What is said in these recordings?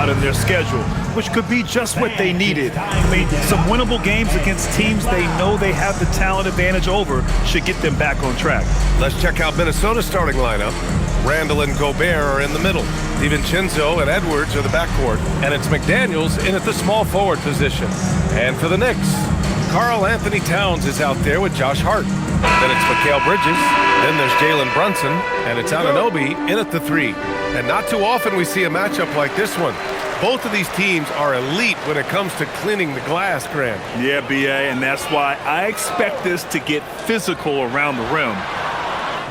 out in their schedule, which could be just what they needed. I mean, some winnable games against teams they know they have the talent advantage over should get them back on track. Let's check out Minnesota's starting lineup. Randall and Gobert are in the middle. DiVincenzo and Edwards are the backcourt. And it's McDaniels in at the small forward position. And for the Knicks, Karl Anthony Towns is out there with Josh Hart. Then it's Mikal Bridges. Then there's Jalen Brunson. And it's Anunoby in at the 3. And not too often we see a matchup like this one. Both of these teams are elite when it comes to cleaning the glass, Grant. Yeah, B.A., and that's why I expect this to get physical around the rim,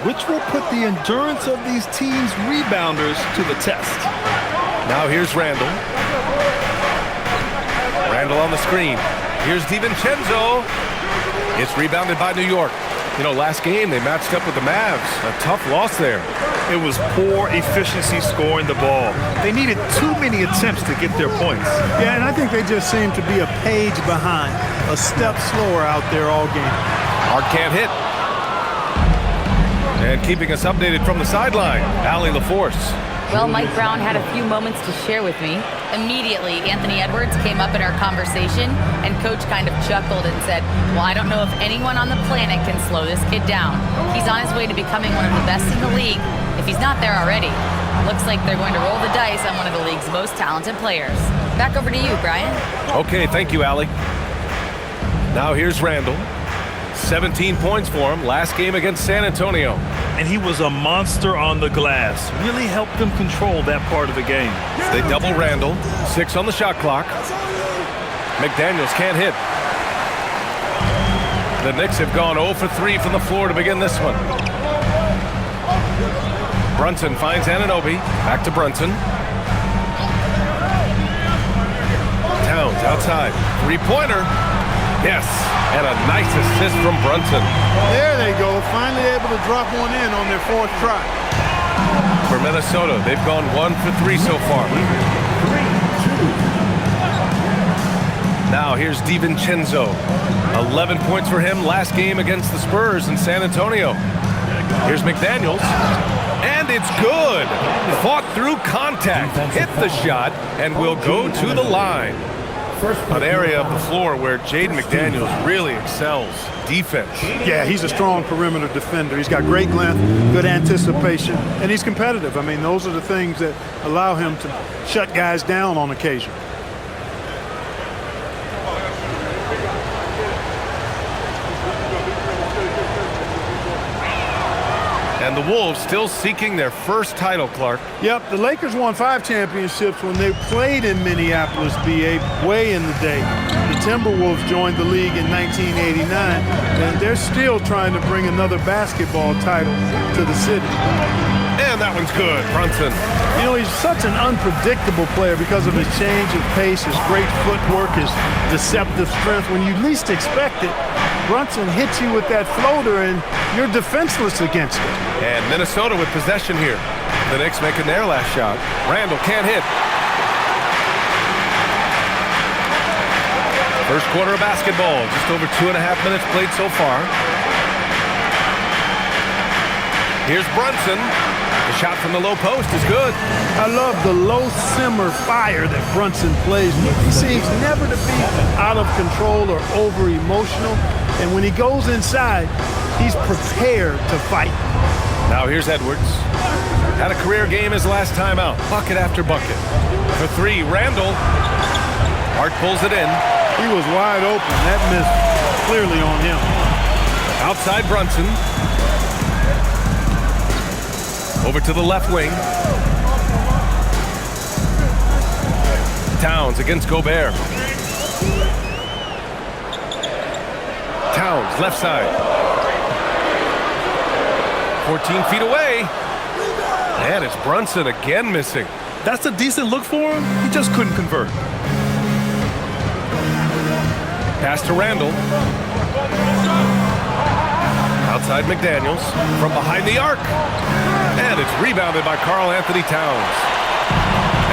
which will put the endurance of these teams' rebounders to the test. Now here's Randall. Randall on the screen. Here's DiVincenzo. It's rebounded by New York. You know, last game they matched up with the Mavs. A tough loss there. It was poor efficiency scoring the ball. They needed too many attempts to get their points. Yeah, and I think they just seem to be a page behind, a step slower out there all game. Hart can't hit. And keeping us updated from the sideline, Allie LaForce. Well, Mike Brown had a few moments to share with me. Immediately, Anthony Edwards came up in our conversation, and Coach kind of chuckled and said, well, I don't know if anyone on the planet can slow this kid down. He's on his way to becoming one of the best in the league, if he's not there already. Looks like they're going to roll the dice on one of the league's most talented players. Back over to you, Brian. Okay, thank you, Allie. Now here's Randall. 17 points for him last game against San Antonio. And he was a monster on the glass. Really helped them control that part of the game. They double Randall. 6 on the shot clock. McDaniels can't hit. The Knicks have gone 0 for 3 from the floor to begin this one. Brunson finds Anunoby. Back to Brunson. Towns outside. Three-pointer. Yes. And a nice assist from Brunson. There they go. Finally able to drop one in on their 4th try. For Minnesota, they've gone 1 for 3 so far. Now here's DiVincenzo. 11 points for him last game against the Spurs in San Antonio. Here's McDaniels. And it's good. Fought through contact. Hit the shot and will go to the line. An area of the floor where Jaden McDaniels really excels. Defense. Yeah, he's a strong perimeter defender. He's got great length, good anticipation, and he's competitive. I mean, those are the things that allow him to shut guys down on occasion. And the Wolves still seeking their first title, Clark. Yep, the Lakers won 5 championships when they played in Minneapolis, BA, way in the day. The Timberwolves joined the league in 1989, and they're still trying to bring another basketball title to the city. And that one's good, Brunson. You know, he's such an unpredictable player because of his change of pace, his great footwork, his deceptive strength. When you least expect it, Brunson hits you with that floater, and you're defenseless against it. And Minnesota with possession here. The Knicks making their last shot. Randall can't hit. First quarter of basketball. Just over 2.5 minutes played so far. Here's Brunson. The shot from the low post is good. I love the low simmer fire that Brunson plays with. He seems never to be out of control or over emotional. And when he goes inside, he's prepared to fight. Now here's Edwards. Had a career game his last time out. Bucket after bucket. For 3, Randall. Hart pulls it in. He was wide open. That missed clearly on him. Outside Brunson. Over to the left wing. Towns against Gobert. Towns, left side. 14 feet away. And it's Brunson again missing. That's a decent look for him. He just couldn't convert. Pass to Randall. Outside McDaniels. From behind the arc. And it's rebounded by Karl Anthony Towns.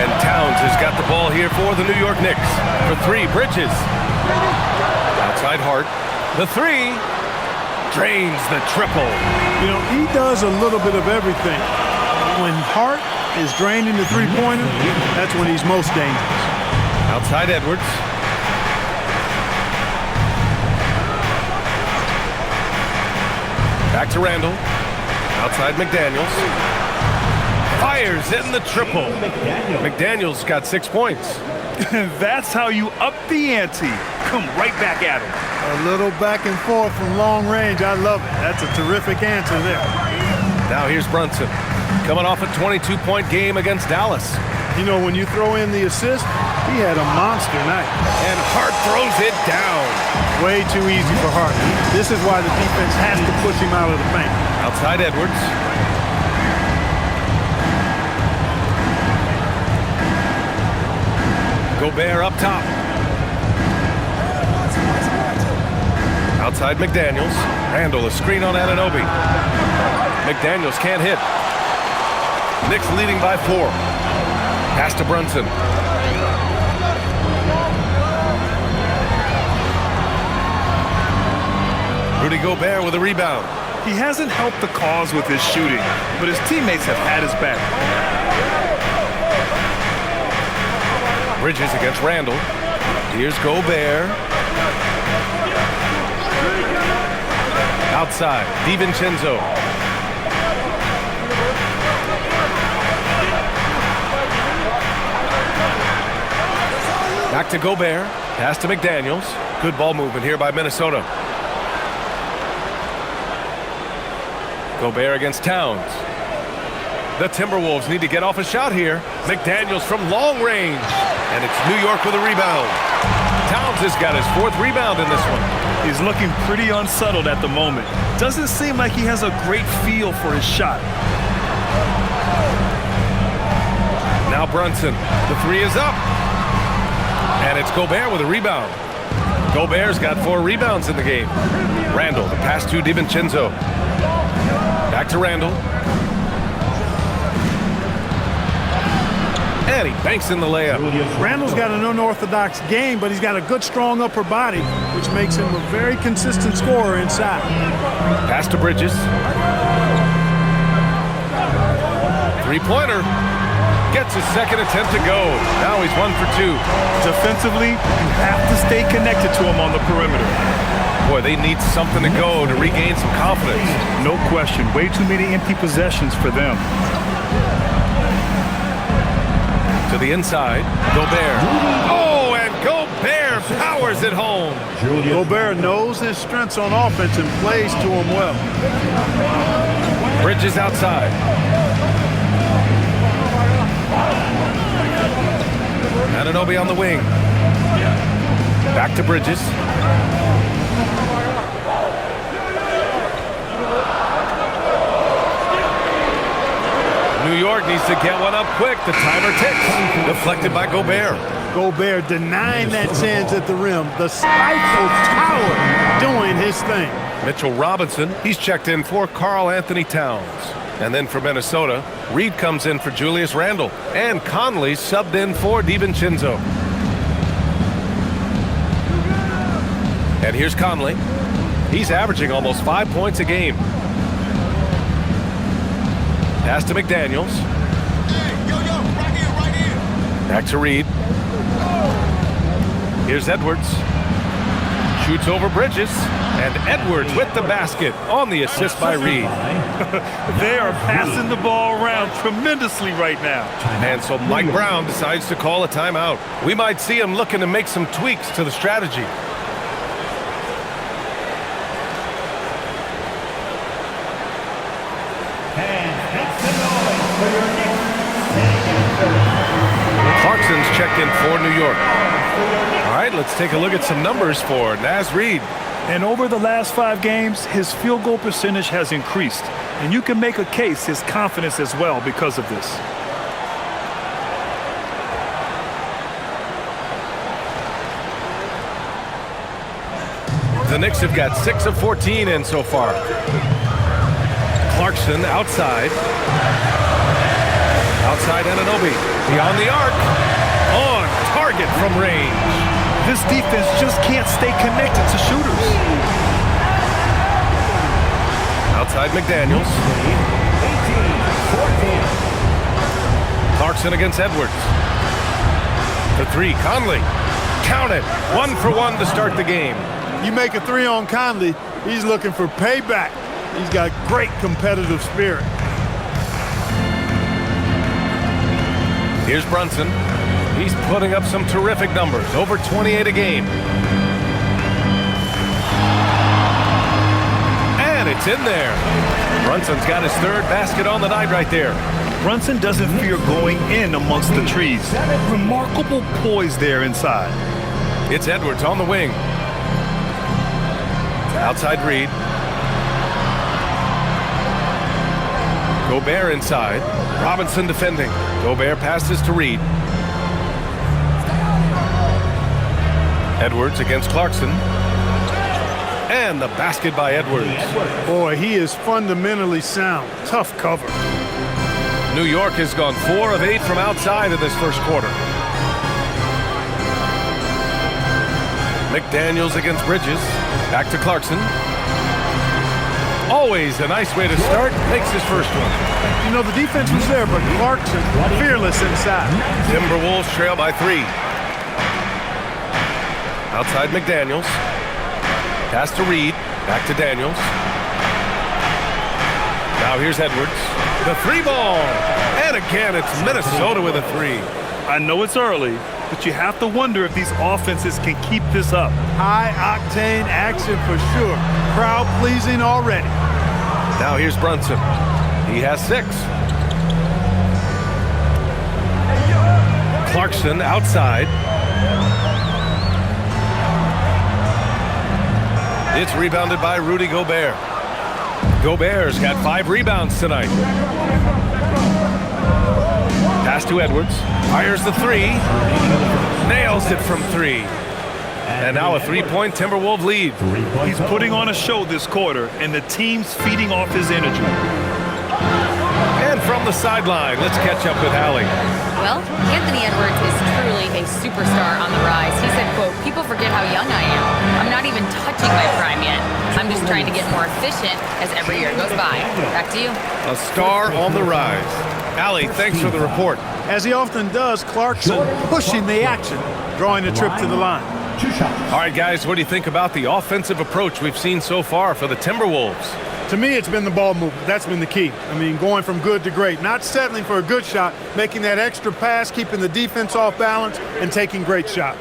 And Towns has got the ball here for the New York Knicks. For 3, Bridges. Outside Hart. The 3 drains the triple. You know, he does a little bit of everything. When Hart is draining the three-pointer, that's when he's most dangerous. Outside Edwards. Back to Randall. Outside McDaniels. Fires in the triple. McDaniels got 6 points. That's how you up the ante. Come right back at him. A little back and forth from long range. I love it. That's a terrific answer there. Now here's Brunson. Coming off a 22-point game against Dallas. You know, when you throw in the assist, he had a monster night. And Hart throws it down. Way too easy for Hart. This is why the defense has to push him out of the paint. Outside Edwards. Gobert up top. Outside McDaniels. Randall, a screen on Anunoby. McDaniels can't hit. Knicks leading by 4. Pass to Brunson. Rudy Gobert with a rebound. He hasn't helped the cause with his shooting, but his teammates have had his back. Bridges against Randall. Here's Gobert. Outside, DiVincenzo. Back to Gobert. Pass to McDaniels. Good ball movement here by Minnesota. Gobert against Towns. The Timberwolves need to get off a shot here. McDaniels from long range. And it's New York with a rebound. Towns has got his 4th rebound in this one. He's looking pretty unsettled at the moment. Doesn't seem like he has a great feel for his shot. Now Brunson. The 3 is up. And it's Gobert with a rebound. Gobert's got 4 rebounds in the game. Randall, the pass to DiVincenzo. Back to Randall. And he banks in the layup. Randall's got an unorthodox game, but he's got a good, strong upper body, which makes him a very consistent scorer inside. Pass to Bridges. 3-pointer. Gets his 2nd attempt to go. Now he's 1 for 2. Defensively, you have to stay connected to him on the perimeter. Boy, they need something to go to regain some confidence. No question. Way too many empty possessions for them. To the inside, Gobert. Oh, and Gobert powers it home. Gobert knows his strengths on offense and plays to him well. Bridges outside. Anunoby on the wing. Back to Bridges. New York needs to get one up quick. The timer ticks. Deflected by Gobert. Gobert denying that chance at the rim. The spiteful tower doing his thing. Mitchell Robinson, he's checked in for Karl Anthony Towns. And then for Minnesota, Reed comes in for Julius Randle. And Conley subbed in for DiVincenzo. And here's Conley. He's averaging almost 5 points a game. Pass to McDaniels. Back to Reed. Here's Edwards. Shoots over Bridges. And Edwards with the basket on the assist by Reed. They are passing the ball around tremendously right now. And so Mike Brown decides to call a timeout. We might see him looking to make some tweaks to the strategy. Clarkson's checked in for New York. All right, let's take a look at some numbers for Naz Reid. And over the last 5 games, his field goal percentage has increased. And you can make a case his confidence as well because of this. The Knicks have got 6 of 14 in so far. Clarkson outside. Outside Anunoby. Beyond the arc. On target from range. This defense just can't stay connected to shooters. Outside McDaniels. Clarkson against Edwards. For three, Conley. Count it. 1 for 1 to start the game. You make a three on Conley, he's looking for payback. He's got great competitive spirit. Here's Brunson. He's putting up some terrific numbers, over 28 a game. And it's in there. Brunson's got his third basket on the night right there. Brunson doesn't fear going in amongst the trees. Remarkable poise there inside. It's Edwards on the wing. Outside Reed. Gobert inside. Robinson defending. Gobert passes to Reed. Edwards against Clarkson. And the basket by Edwards. Boy, he is fundamentally sound. Tough cover. New York has gone 4 of 8 from outside in this first quarter. McDaniels against Bridges. Back to Clarkson. Always a nice way to start. Makes his first one. You know, the defense was there, but Clarkson fearless inside. Timberwolves trail by 3. Outside McDaniels. Pass to Reed. Back to Daniels. Now here's Edwards. The 3-ball. And again, it's Minnesota with a 3. I know it's early, but you have to wonder if these offenses can keep this up. High-octane action for sure. Crowd-pleasing already. Now here's Brunson. He has 6. Clarkson outside. It's rebounded by Rudy Gobert. Gobert's got 5 rebounds tonight. Pass to Edwards. Fires the 3. Nails it from 3. And now a 3-point Timberwolves lead. He's putting on a show this quarter, and the team's feeding off his energy. And from the sideline, let's catch up with Allie. Well, Anthony Edwards is truly a superstar on the rise. He said, quote, "People forget how young I am. I'm not even touching my prime yet. I'm just trying to get more efficient as every year goes by." Back to you. A star on the rise. Allie, thanks for the report. As he often does, Clarkson pushing the action, drawing a trip to the line. All right, guys, what do you think about the offensive approach we've seen so far for the Timberwolves? To me, it's been the ball movement. That's been the key. I mean, going from good to great. Not settling for a good shot, making that extra pass, keeping the defense off balance, and taking great shots.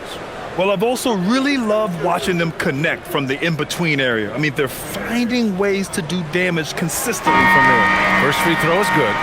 Well, I've also really loved watching them connect from the in-between area. I mean, they're finding ways to do damage consistently from there. First free throw is good.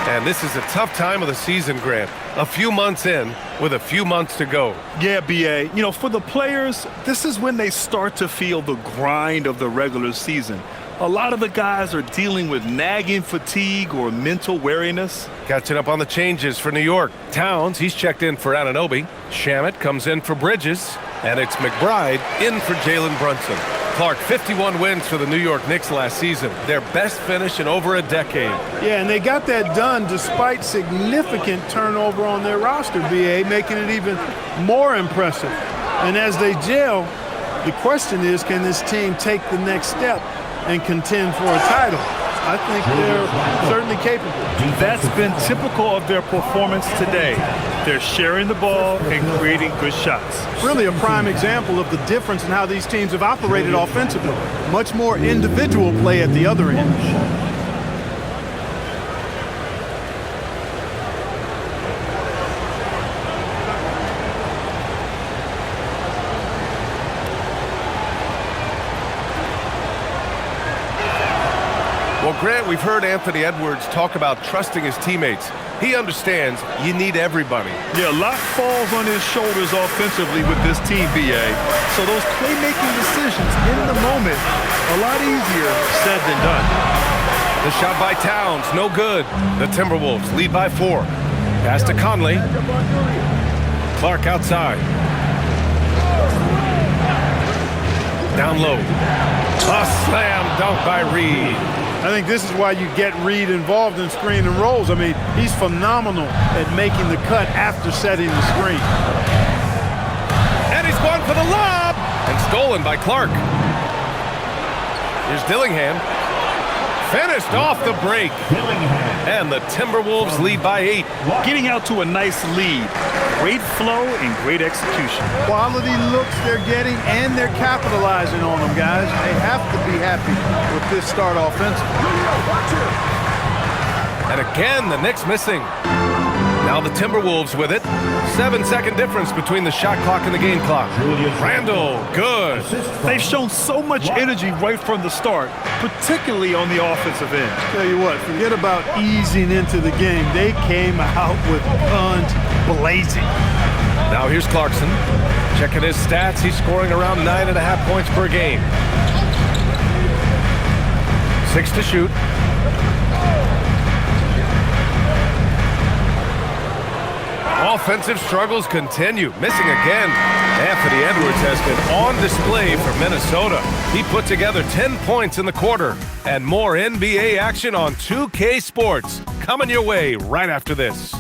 And this is a tough time of the season, Grant. A few months in with a few months to go. Yeah, B.A. You know, for the players, this is when they start to feel the grind of the regular season. A lot of the guys are dealing with nagging fatigue or mental weariness. Catching up on the changes for New York. Towns, he's checked in for Anunoby. Shamet comes in for Bridges. And it's McBride in for Jalen Brunson. Clark, 51 wins for the New York Knicks last season. Their best finish in over a decade. Yeah, and they got that done despite significant turnover on their roster, B.A., making it even more impressive. And as they gel, the question is, can this team take the next step and contend for a title? I think they're certainly capable. That's been typical of their performance today. They're sharing the ball and creating good shots. Really a prime example of the difference in how these teams have operated offensively. Much more individual play at the other end. Well, Grant, we've heard Anthony Edwards talk about trusting his teammates. He understands you need everybody. Yeah, a lot falls on his shoulders offensively with this team, B.A. So those playmaking decisions in the moment, a lot easier said than done. The shot by Towns, no good. The Timberwolves lead by 4. Pass to Conley. Clark outside. Down low. A slam dunk by Reed. I think this is why you get Reed involved in screen and rolls. I mean, he's phenomenal at making the cut after setting the screen. And he's gone for the lob. And stolen by Clark. Here's Dillingham. Finished off the break. And the Timberwolves lead by 8. Getting out to a nice lead. Great flow and great execution. Quality looks they're getting, and they're capitalizing on them, guys. They have to be happy with this start offensively. And again, the Knicks missing. Now the Timberwolves with it. 7-second difference between the shot clock and the game clock. Randle, good. They've shown so much energy right from the start, particularly on the offensive end. Tell you what, forget about easing into the game. They came out with guns blazing. Now here's Clarkson. Checking his stats, he's scoring around 9.5 points per game. 6 to shoot. Offensive struggles continue. Missing again. Anthony Edwards has been on display for Minnesota. He put together 10 points in the quarter. And more NBA action on 2K Sports. Coming your way right after this.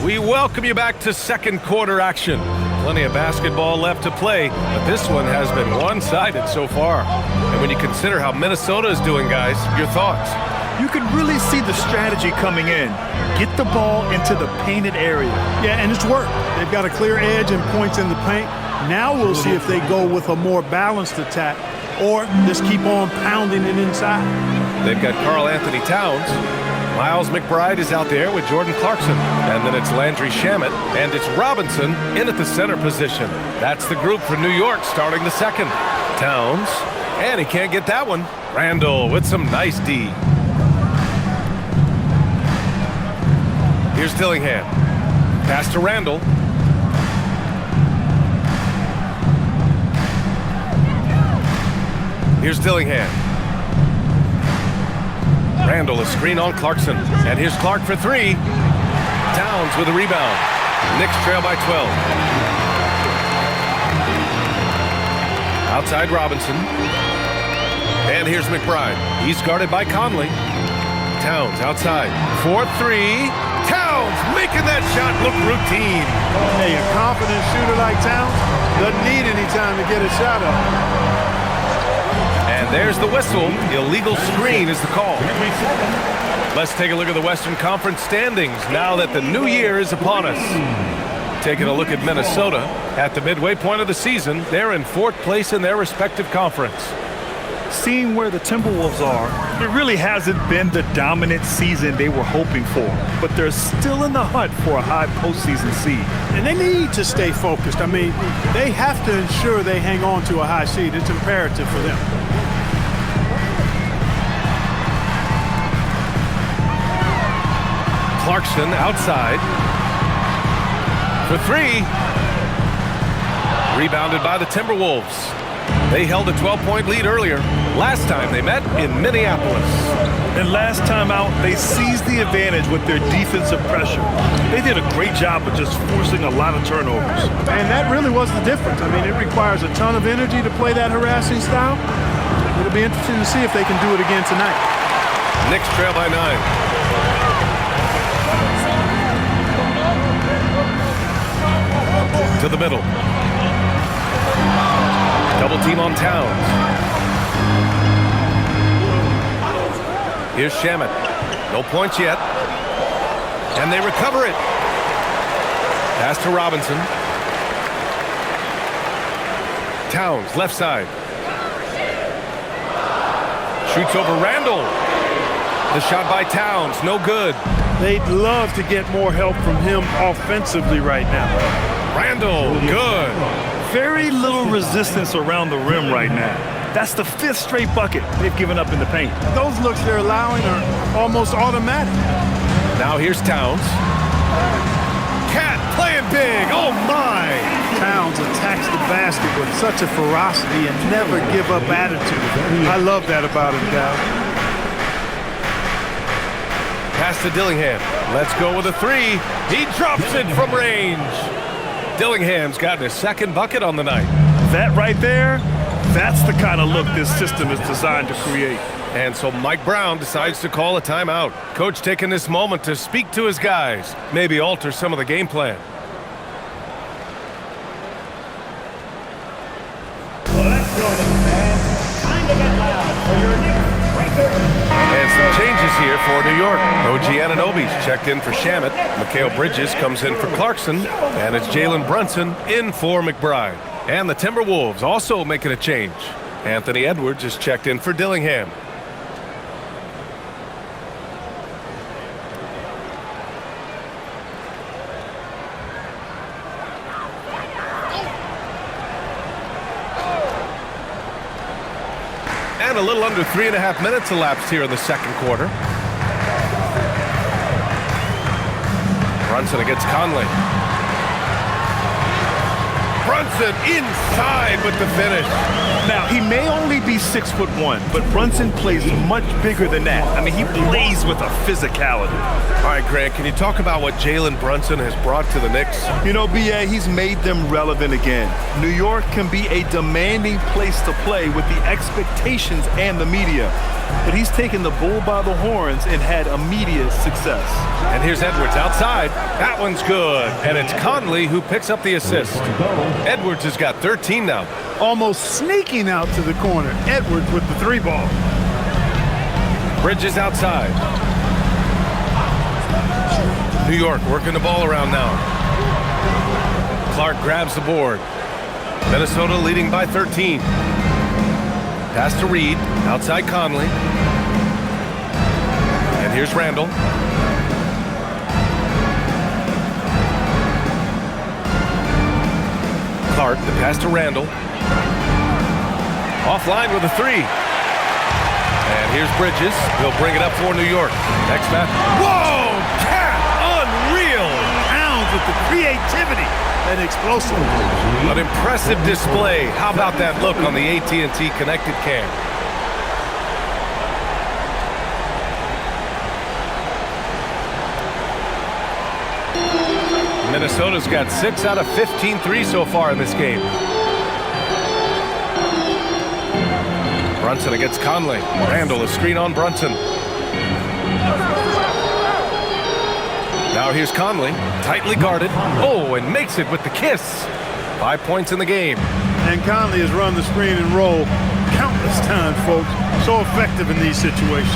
We welcome you back to second quarter action. Plenty of basketball left to play, but this one has been one-sided so far. And when you consider how Minnesota is doing, guys, your thoughts? You can really see the strategy coming in. Get the ball into the painted area. Yeah, and it's worked. They've got a clear edge and points in the paint. Now we'll see if they go with a more balanced attack or just keep on pounding it inside. They've got Karl Anthony Towns. Miles McBride is out there with Jordan Clarkson. And then it's Landry Shamet. And it's Robinson in at the center position. That's the group for New York starting the second. Towns. And he can't get that one. Randle with some nice D. Here's Dillingham. Pass to Randle. Here's Dillingham. Randle, a screen on Clarkson. And here's Clark for 3. Towns with a rebound. Knicks trail by 12. Outside Robinson. And here's McBride. He's guarded by Conley. Towns outside. 4-3. Towns making that shot look routine. Hey, a confident shooter like Towns doesn't need any time to get a shot up. And there's the whistle. Illegal screen is the call. Let's take a look at the Western Conference standings now that the new year is upon us. Taking a look at Minnesota. At the midway point of the season, they're in 4th place in their respective conference. Seeing where the Timberwolves are, it really hasn't been the dominant season they were hoping for, but they're still in the hunt for a high postseason seed. And they need to stay focused. I mean, they have to ensure they hang on to a high seed. It's imperative for them. Clarkson outside for 3. Rebounded by the Timberwolves. They held a 12-point lead earlier. Last time they met in Minneapolis. And last time out, they seized the advantage with their defensive pressure. They did a great job of just forcing a lot of turnovers. And that really was the difference. I mean, it requires a ton of energy to play that harassing style. It'll be interesting to see if they can do it again tonight. Knicks trail by 9. To the middle. Double team on Towns. Here's Shamet. No points yet. And they recover it. Pass to Robinson. Towns, left side. Shoots over Randle. The shot by Towns, no good. They'd love to get more help from him offensively right now. Randle, good. Very little resistance around the rim right now. That's the 5th straight bucket they've given up in the paint. Those looks they're allowing are almost automatic. Now here's Towns. Cat playing big, oh my! Towns attacks the basket with such a ferocity and never give up attitude. I love that about him, guys. Pass to Dillingham. Let's go with a 3. He drops it from range. Dillingham's gotten his 2nd bucket on the night. That right there, that's the kind of look this system is designed to create. And so Mike Brown decides to call a timeout. Coach taking this moment to speak to his guys, maybe alter some of the game plan. And some changes here for New York. OG Anunoby's checked in for Shamet. Mikal Bridges comes in for Clarkson. And it's Jalen Brunson in for McBride. And the Timberwolves also making a change. Anthony Edwards is checked in for Dillingham. And a little under 3.5 minutes elapsed here in the second quarter. Brunson against Conley. Brunson inside with the finish. Now, he may only be 6'1", but Brunson plays much bigger than that. I mean, he plays with a physicality. All right, Grant, can you talk about what Jalen Brunson has brought to the Knicks? You know, B.A., he's made them relevant again. New York can be a demanding place to play with the expectations and the media. But he's taken the bull by the horns and had immediate success. And here's Edwards outside. That one's good. And it's Conley who picks up the assist. Edwards has got 13 now. Almost sneaking out to the corner. Edwards with the 3-ball. Bridges outside. New York working the ball around now. Clark grabs the board. Minnesota leading by 13. Pass to Reed. Outside Conley. And here's Randall. Clark, the pass to Randall. Offline with a 3. And here's Bridges. He'll bring it up for New York. Next match. Whoa! Cat! Unreal! Pounds with the creativity and explosive. An impressive display. How about that look on the AT&T connected cam? Minnesota's got 6 out of 15 threes so far in this game. Brunson against Conley. Randall, a screen on Brunson. Now here's Conley, tightly guarded. Oh, and makes it with the kiss. 5 points in the game. And Conley has run the screen and roll countless times, folks. So effective in these situations.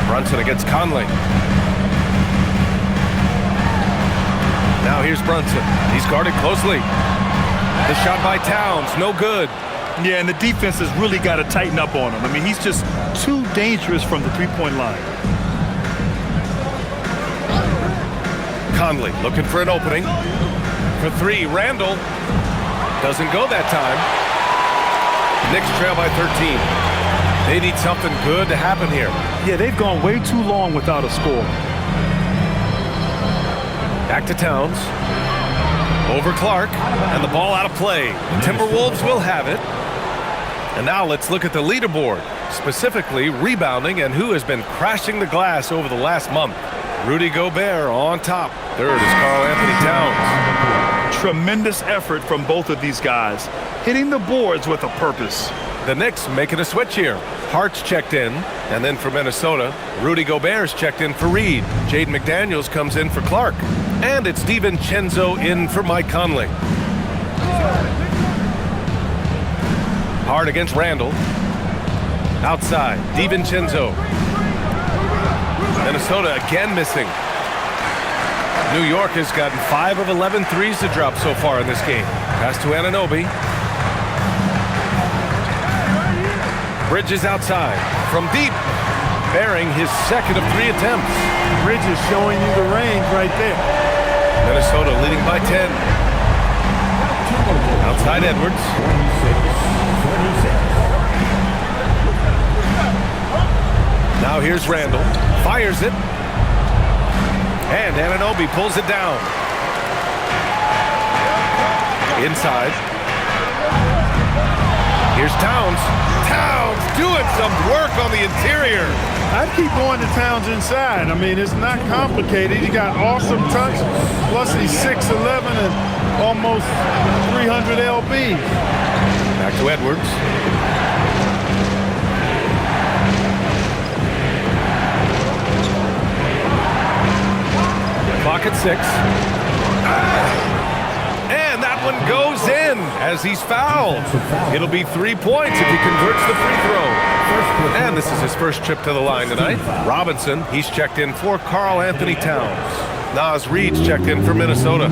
Brunson against Conley. Now here's Brunson. He's guarded closely. The shot by Towns, no good. Yeah, and the defense has really got to tighten up on him. I mean, he's just too dangerous from the three-point line. Conley looking for an opening. For 3, Randall. Doesn't go that time. Knicks trail by 13. They need something good to happen here. Yeah, they've gone way too long without a score. Back to Towns. Over Clark. And the ball out of play. The Timberwolves will have it. And now let's look at the leaderboard. Specifically, rebounding and who has been crashing the glass over the last month. Rudy Gobert on top. Third is Karl Anthony Towns. Tremendous effort from both of these guys. Hitting the boards with a purpose. The Knicks making a switch here. Hart's checked in, and then for Minnesota, Rudy Gobert's checked in for Reed. Jaden McDaniels comes in for Clark. And it's DiVincenzo in for Mike Conley. Hart against Randall. Outside, DiVincenzo. Minnesota again missing. New York has gotten 5 of 11 threes to drop so far in this game. Pass to Anunoby. Bridges outside. From deep. Bearing his second of 3 attempts. Bridges showing you the range right there. Minnesota leading by 10. Outside Edwards. Now here's Randall. Fires it. And Anunoby pulls it down. Inside. Here's Towns. Towns doing some work on the interior. I'd keep going to Towns inside. I mean, it's not complicated. He got awesome touch, plus he's 6'11" and almost 300 lb. Back to Edwards. Clock at 6. And that one goes in as he's fouled. It'll be 3 points if he converts the free throw. And this is his first trip to the line tonight. Robinson, he's checked in for Karl Anthony Towns. Naz Reid's checked in for Minnesota.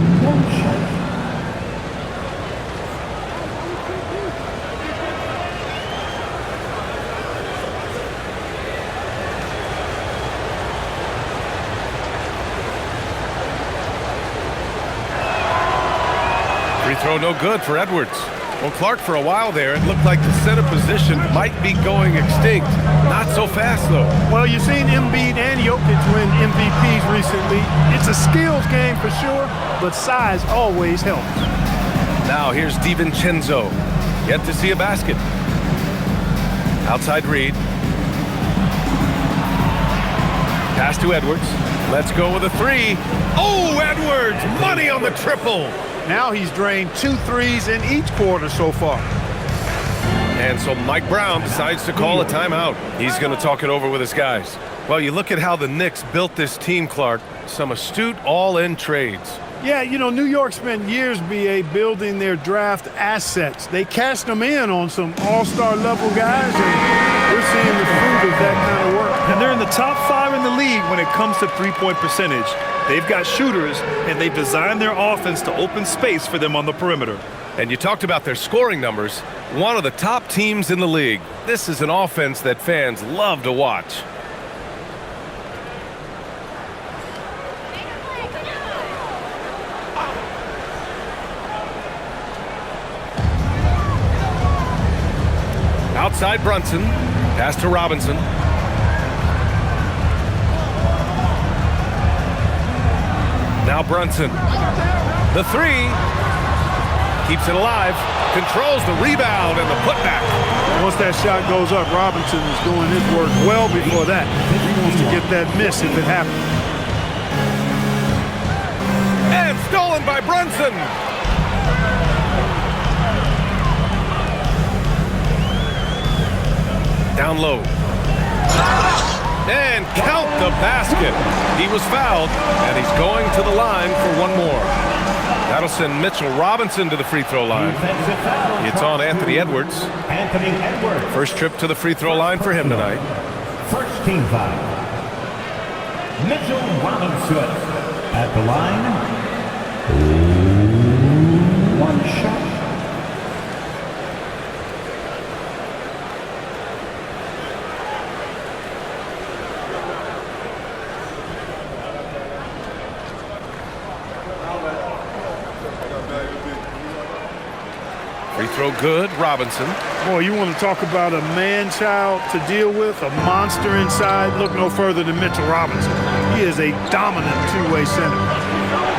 Free throw no good for Edwards. Well, Clark, for a while there, it looked like the center position might be going extinct. Not so fast, though. Well, you've seen Embiid and Jokic win MVPs recently. It's a skills game for sure, but size always helps. Now here's DiVincenzo. Yet to see a basket. Outside Reid. Pass to Edwards. Let's go with a 3. Oh, Edwards! Money on the triple! Now he's drained 2 threes in each quarter so far. And so Mike Brown decides to call a timeout. He's going to talk it over with his guys. Well, you look at how the Knicks built this team, Clark. Some astute all-in trades. Yeah, you know, New York spent years, B.A., building their draft assets. They cashed them in on some all-star level guys, and we're seeing the fruit of that kind of work. And they're in the top 5 in the league when it comes to three-point percentage. They've got shooters, and they've designed their offense to open space for them on the perimeter. And you talked about their scoring numbers. One of the top teams in the league. This is an offense that fans love to watch. Outside Brunson. Pass to Robinson. Now Brunson. The 3. Keeps it alive. Controls the rebound and the putback. Once that shot goes up, Robinson is doing his work well before that. He wants to get that miss if it happens. And stolen by Brunson. Down low. And count the basket. He was fouled, and he's going to the line for one more. That'll send Mitchell Robinson to the free throw line. It's on Anthony Edwards. First trip to the free throw line for him tonight. First team foul. Mitchell Robinson at the line. One shot. Free throw good, Robinson. Boy, you want to talk about a man-child to deal with, a monster inside? Look no further than Mitchell Robinson. He is a dominant two-way center.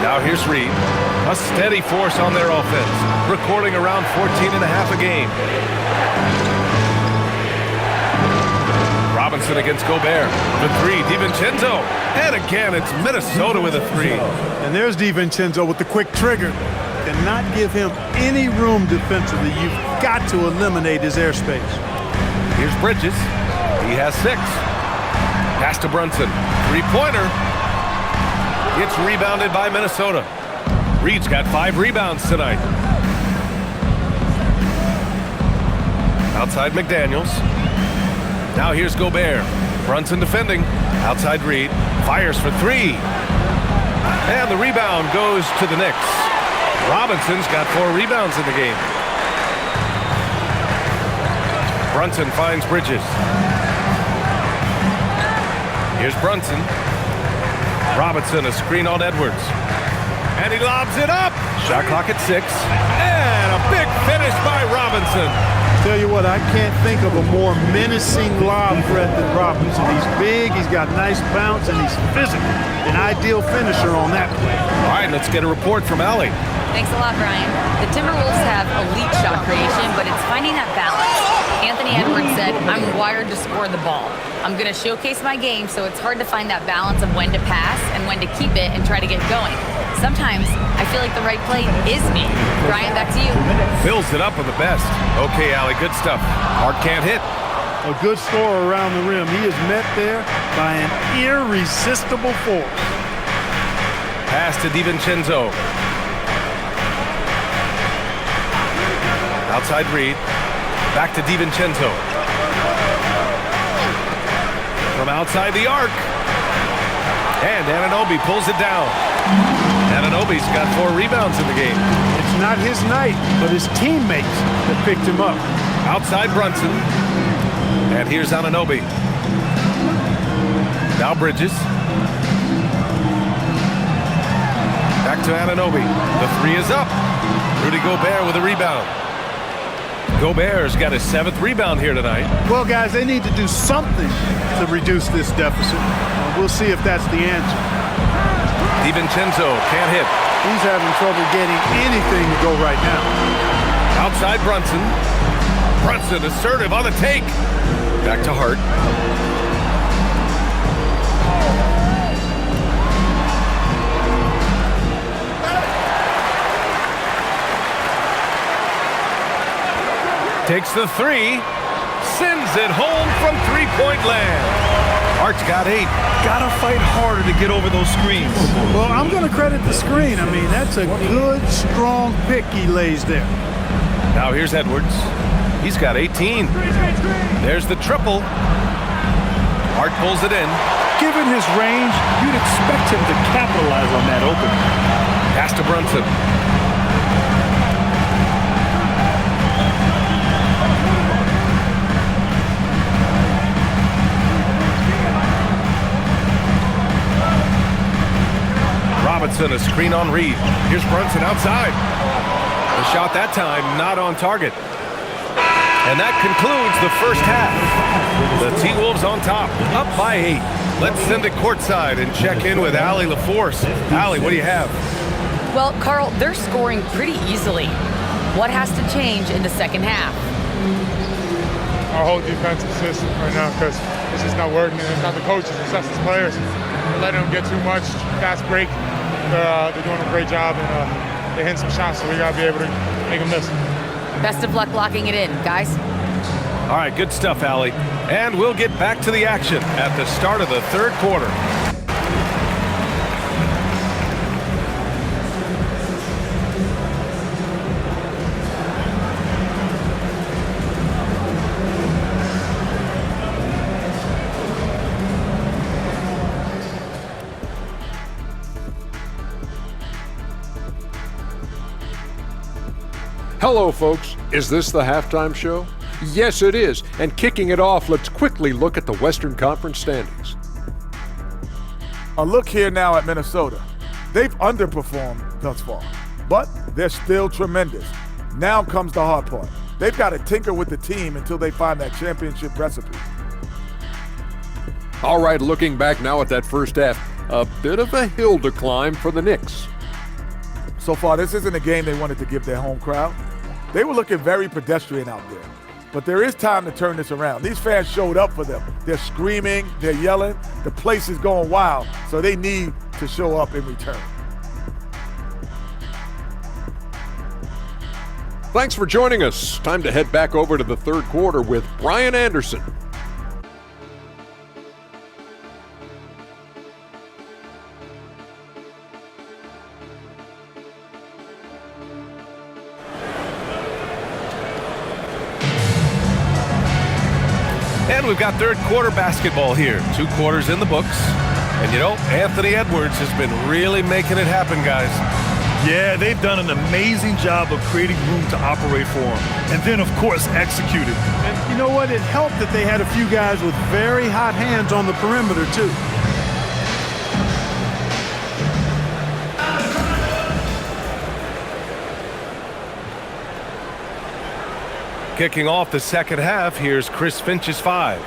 Now here's Reid. A steady force on their offense, recording around 14.5 a game. Robinson against Gobert. The 3, DiVincenzo. And again, it's Minnesota with a 3. And there's DiVincenzo with the quick trigger. Cannot give him any room defensively. You've got to eliminate his airspace. Here's Bridges. He has 6. Pass to Brunson. Three-pointer. It's rebounded by Minnesota. Reid's got 5 rebounds tonight. Outside McDaniels. Now here's Gobert. Brunson defending. Outside Reid. Fires for 3. And the rebound goes to the Knicks. Robinson's got 4 rebounds in the game. Brunson finds Bridges. Here's Brunson. Robinson, a screen on Edwards. And he lobs it up. Shot clock at 6. And a big finish by Robinson. Tell you what, I can't think of a more menacing lob threat than Robinson. He's big, he's got nice bounce, and he's physical. An ideal finisher on that play. All right, let's get a report from Allie. Thanks a lot, Brian. The Timberwolves have elite shot creation, but it's finding that balance. Anthony Edwards said, "I'm wired to score the ball. I'm going to showcase my game, so it's hard to find that balance of when to pass and when to keep it and try to get going. Sometimes I feel like the right play is me." Brian, back to you. Fills it up with the best. Okay, Allie, good stuff. Hart can't hit. A good scorer around the rim. He is met there by an irresistible force. Pass to DiVincenzo. Outside Reed. Back to DiVincenzo. From outside the arc. And Anunoby pulls it down. Anunoby's got 4 rebounds in the game. It's not his night, but his teammates that picked him up. Outside Brunson. And here's Anunoby. Now Bridges. Back to Anunoby. The 3 is up. Rudy Gobert with a rebound. Gobert's got his 7th rebound here tonight. Well, guys, they need to do something to reduce this deficit. We'll see if that's the answer. DiVincenzo can't hit. He's having trouble getting anything to go right now. Outside Brunson. Brunson assertive on the take. Back to Hart. Takes the 3. Sends it home from three-point land. Hart's got 8. Gotta fight harder to get over those screens. Well, I'm going to credit the screen. I mean, that's a good, strong pick he lays there. Now here's Edwards. He's got 18. There's the triple. Hart pulls it in. Given his range, you'd expect him to capitalize on that opening. Pass to Brunson. Robinson, a screen on Reed. Here's Brunson outside. The shot that time not on target. And that concludes the first half. The T-Wolves on top, up by 8. Let's send it courtside and check in with Allie LaForce. Allie, what do you have? Well, Carl, they're scoring pretty easily. What has to change in the second half? Our whole defensive system right now, because it's just not working. And it's not the coaches, it's us as players. We're letting them get too much fast break. They're doing a great job, and they're hitting some shots, so we got to be able to make them miss. Best of luck locking it in, guys. All right, good stuff, Allie. And we'll get back to the action at the start of the third quarter. Hello, folks. Is this the halftime show? Yes, it is. And kicking it off, let's quickly look at the Western Conference standings. A look here now at Minnesota. They've underperformed thus far, but they're still tremendous. Now comes the hard part. They've got to tinker with the team until they find that championship recipe. All right, looking back now at that first half, a bit of a hill to climb for the Knicks. So far, this isn't a game they wanted to give their home crowd. They were looking very pedestrian out there. But there is time to turn this around. These fans showed up for them. They're screaming, they're yelling. The place is going wild, so they need to show up in return. Thanks for joining us. Time to head back over to the third quarter with Brian Anderson. And we've got third quarter basketball here. 2 quarters in the books. And you know, Anthony Edwards has been really making it happen, guys. Yeah, they've done an amazing job of creating room to operate for him. And then, of course, executed. And you know what? It helped that they had a few guys with very hot hands on the perimeter, too. Kicking off the second half, here's Chris Finch's 5.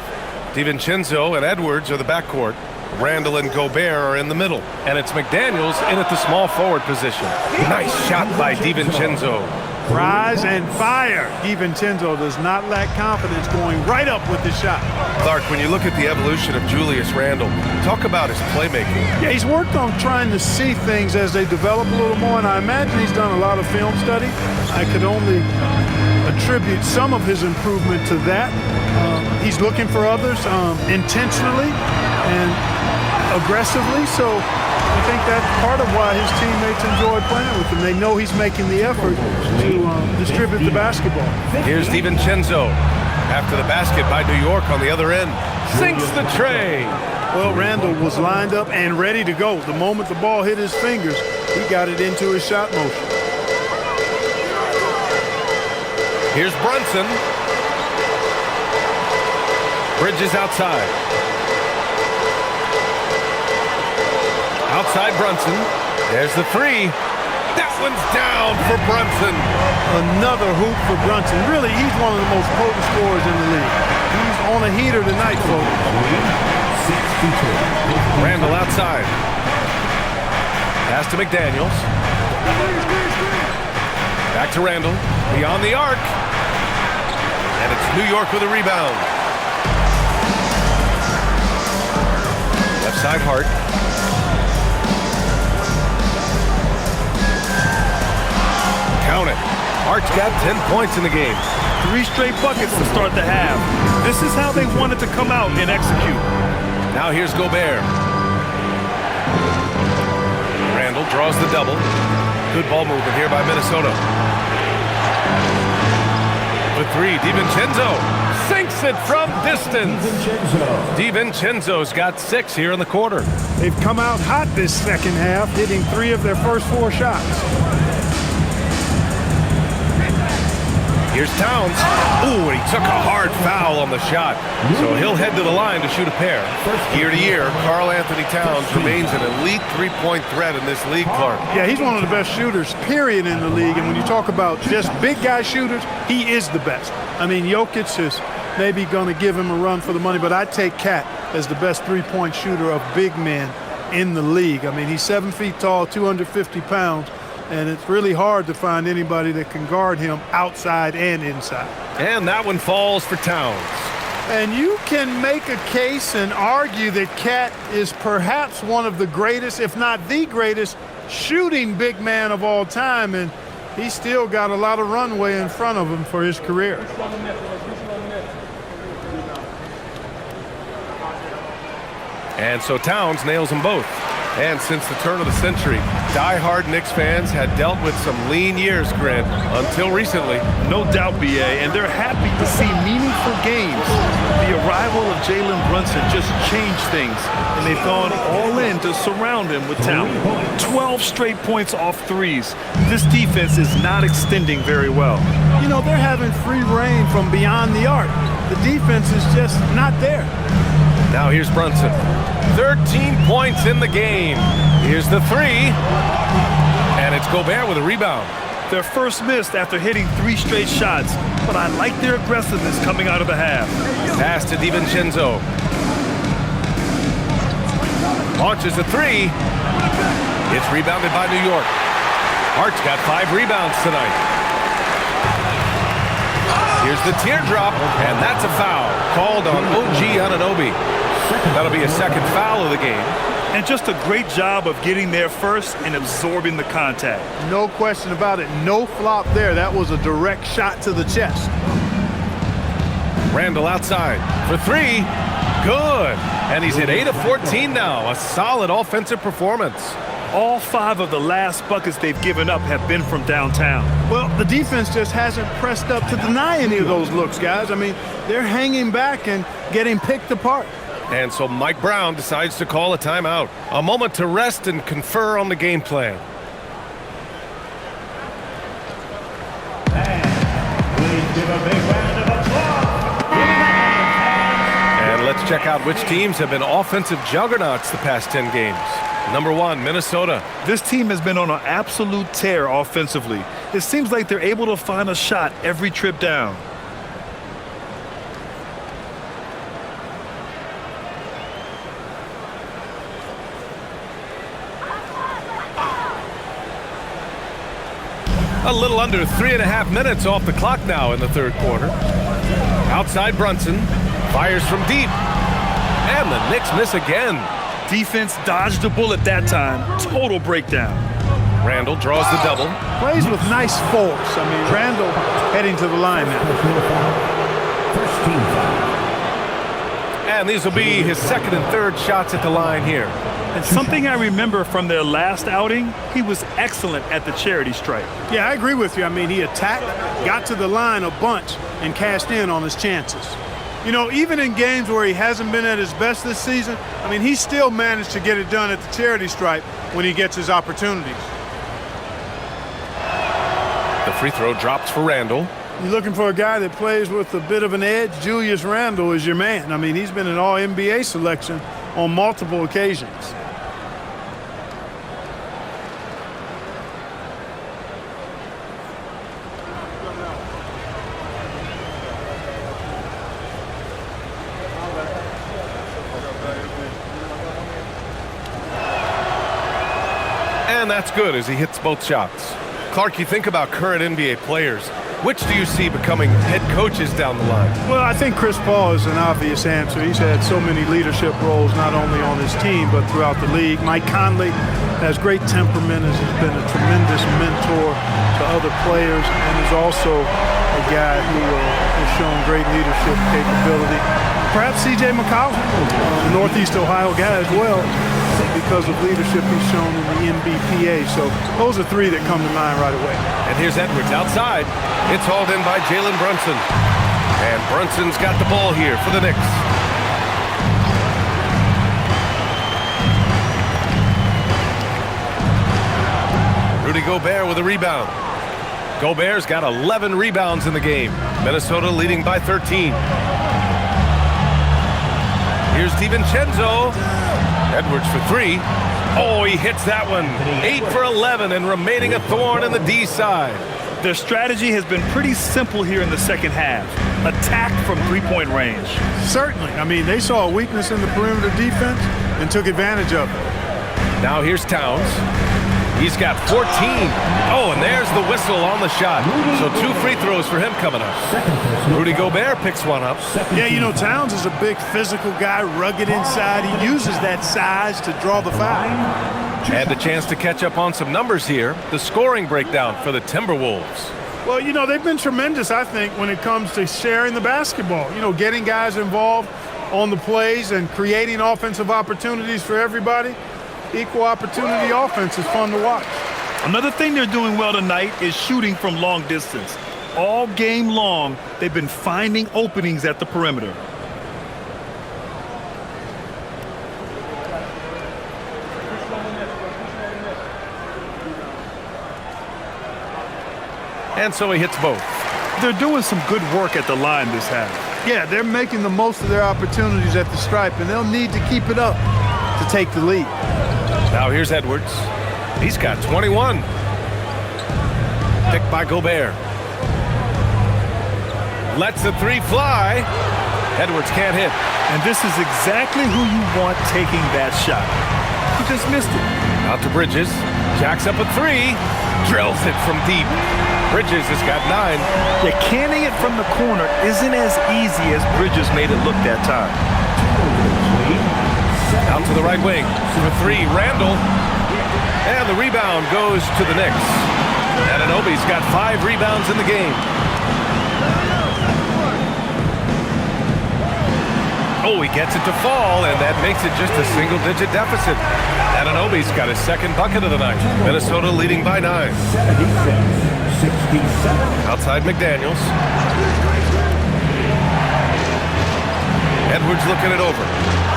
DiVincenzo and Edwards are the backcourt. Randall and Gobert are in the middle. And it's McDaniels in at the small forward position. Nice shot by DiVincenzo. Rise and fire. DiVincenzo does not lack confidence, going right up with the shot. Clark, when you look at the evolution of Julius Randle, talk about his playmaking. Yeah, he's worked on trying to see things as they develop a little more, and I imagine he's done a lot of film study. I could only attribute some of his improvement to that. He's looking for others intentionally and aggressively, so I think that's part of why his teammates enjoy playing with him. They know he's making the effort to distribute the basketball. Here's DiVincenzo after the basket by New York on the other end. Sinks the tray. Well, Randle was lined up and ready to go. The moment the ball hit his fingers, he got it into his shot motion. Here's Brunson. Bridges outside. Outside Brunson. There's the three. That one's down for Brunson. Another hoop for Brunson. Really, he's one of the most potent scorers in the league. He's on a heater tonight, folks. Randle outside. Pass to McDaniels. Back to Randle. Beyond the arc. And it's New York with a rebound. Left side Hart. Count it. Hart's got 10 points in the game. 3 straight buckets to start the half. This is how they wanted to come out and execute. Now here's Gobert. Randle draws the double. Good ball movement here by Minnesota. For three, DiVincenzo sinks it from distance. DiVincenzo's got 6 here in the quarter. They've come out hot this second half, hitting 3 of their first 4 shots. Here's Towns. Ooh, and he took a hard foul on the shot. So he'll head to the line to shoot a pair. Year to year, Karl Anthony Towns remains an elite three-point threat in this league, Clark. Yeah, he's one of the best shooters, period, in the league. And when you talk about just big guy shooters, he is the best. I mean, Jokic is maybe going to give him a run for the money, but I take Cat as the best three-point shooter of big men in the league. I mean, he's 7 feet tall, 250 pounds. And it's really hard to find anybody that can guard him outside and inside. And that one falls for Towns. And you can make a case and argue that Cat is perhaps one of the greatest, if not the greatest, shooting big man of all time. And he's still got a lot of runway in front of him for his career. And so Towns nails them both. And since the turn of the century, die-hard Knicks fans had dealt with some lean years, Grant, until recently. No doubt, BA, and they're happy to see meaningful games. The arrival of Jalen Brunson just changed things, and they've gone all in to surround him with talent. 12 straight points off threes. This defense is not extending very well. You know, they're having free reign from beyond the arc. The defense is just not there. Now here's Brunson. 13 points in the game. Here's the three. And it's Gobert with a rebound. Their first missed after hitting 3 straight shots, but I like their aggressiveness coming out of the half. Pass to DiVincenzo. Launches a three. It's rebounded by New York. Hart's got 5 rebounds tonight. Here's the teardrop, and that's a foul called on OG Anunoby. That'll be a second foul of the game. And just a great job of getting there first and absorbing the contact. No question about it. No flop there. That was a direct shot to the chest. Randle outside for 3. Good. And he's hit 8 of 14 now. A solid offensive performance. All 5 of the last buckets they've given up have been from downtown. Well, the defense just hasn't pressed up to deny any of those looks, guys. I mean, they're hanging back and getting picked apart. And so Mike Brown decides to call a timeout. A moment to rest and confer on the game plan. And let's check out which teams have been offensive juggernauts the past 10 games. Number 1, Minnesota. This team has been on an absolute tear offensively. It seems like they're able to find a shot every trip down. A little under 3.5 minutes off the clock now in the third quarter. Outside Brunson. Fires from deep. And the Knicks miss again. Defense dodged the bullet that time. Total breakdown. Randall draws the double. Plays with nice force. I mean, Randall heading to the line now. First team foul. And these will be his second and third shots at the line here. And something I remember from their last outing, he was excellent at the charity stripe. Yeah, I agree with you. I mean, he attacked, got to the line a bunch, and cashed in on his chances. You know, even in games where he hasn't been at his best this season, I mean, he still managed to get it done at the charity stripe when he gets his opportunities. The free throw drops for Randall. You're looking for a guy that plays with a bit of an edge. Julius Randle is your man. I mean, he's been an all-NBA selection on multiple occasions. And that's good as he hits both shots. Clark, you think about current NBA players. Which do you see becoming head coaches down the line? Well, I think Chris Paul is an obvious answer. He's had so many leadership roles, not only on his team, but throughout the league. Mike Conley has great temperament, has been a tremendous mentor to other players, and is also a guy who has shown great leadership capability. Perhaps C.J. McCollum, a Northeast Ohio guy as well, because of leadership he's shown in the NBPA. So those are three that come to mind right away. And here's Edwards outside. It's hauled in by Jalen Brunson. And Brunson's got the ball here for the Knicks. Rudy Gobert with a rebound. Gobert's got 11 rebounds in the game. Minnesota leading by 13. Here's DiVincenzo. Edwards for three. Oh, he hits that one. 8 for 11 and remaining a thorn in the D side. Their strategy has been pretty simple here in the second half. Attack from three-point range. Certainly. I mean, they saw a weakness in the perimeter defense and took advantage of it. Now here's Towns. He's got 14. Oh, and there's the whistle on the shot. So 2 free throws for him coming up. Rudy Gobert picks one up. Yeah, you know, Towns is a big physical guy, rugged inside. He uses that size to draw the foul. And a chance to catch up on some numbers here. The scoring breakdown for the Timberwolves. Well, you know, they've been tremendous, I think, when it comes to sharing the basketball. You know, getting guys involved on the plays and creating offensive opportunities for everybody. Equal opportunity offense is fun to watch. Another thing they're doing well tonight is shooting from long distance. All game long, they've been finding openings at the perimeter. And so he hits both. They're doing some good work at the line this half. Yeah, they're making the most of their opportunities at the stripe, and they'll need to keep it up to take the lead. Now here's Edwards. He's got 21. Picked by Gobert. Lets the three fly. Edwards can't hit. And this is exactly who you want taking that shot. He just missed it. Out to Bridges. Jacks up a three. Drills it from deep. Bridges has got 9. Yeah, canning it from the corner isn't as easy as Bridges made it look that time. Out to the right wing. For 3, Randall. And the rebound goes to the Knicks. Anunoby's got 5 rebounds in the game. Oh, he gets it to fall, and that makes it just a single-digit deficit. Anunoby's got his second bucket of the night. Minnesota leading by 9. 67. Outside McDaniels. Edwards looking it over.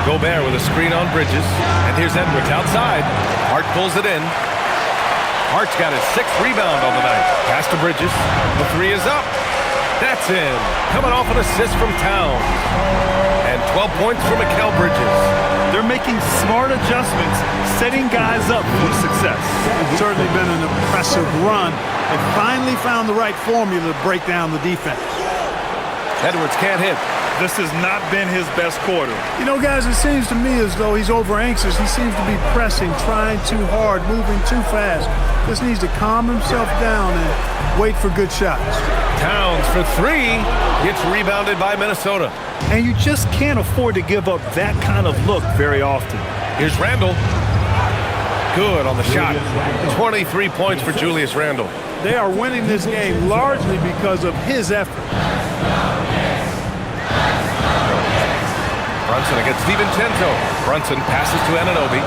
Gobert with a screen on Bridges. And here's Edwards outside. Hart pulls it in. Hart's got his 6th rebound on the night. Pass to Bridges. The 3 is up. That's in. Coming off an assist from Towns. And 12 points for Mikal Bridges. They're making smart adjustments, setting guys up for success. It's certainly been an impressive run. They finally found the right formula to break down the defense. Edwards can't hit. This has not been his best quarter. You know, guys, it seems to me as though he's over-anxious. He seems to be pressing, trying too hard, moving too fast. Just needs to calm himself down and wait for good shots. Towns for three. Gets rebounded by Minnesota. And you just can't afford to give up that kind of look very often. Here's Randle. Good on the shot. 23 points for Julius Randle. They are winning this game largely because of his effort. Brunson against DiVincenzo. Brunson passes to Anunoby.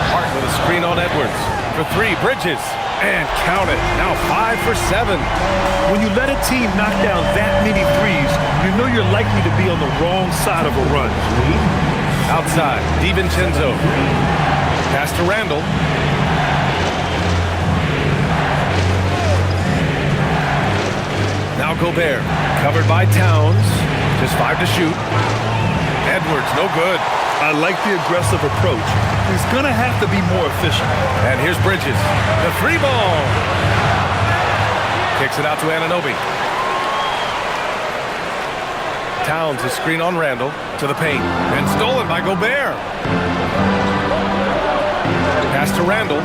Hart with a screen on Edwards. For three, Bridges. And count it. Now 5 for 7. When you let a team knock down that many threes, you know you're likely to be on the wrong side of a run. Outside, DiVincenzo. Pass to Randle. Now Gobert. Covered by Towns. Just 5 to shoot. Edwards, no good. I like the aggressive approach. He's going to have to be more efficient. And here's Bridges. The three ball. Kicks it out to Anunoby. Towns, a screen on Randle to the paint. And stolen by Gobert. Pass to Randle.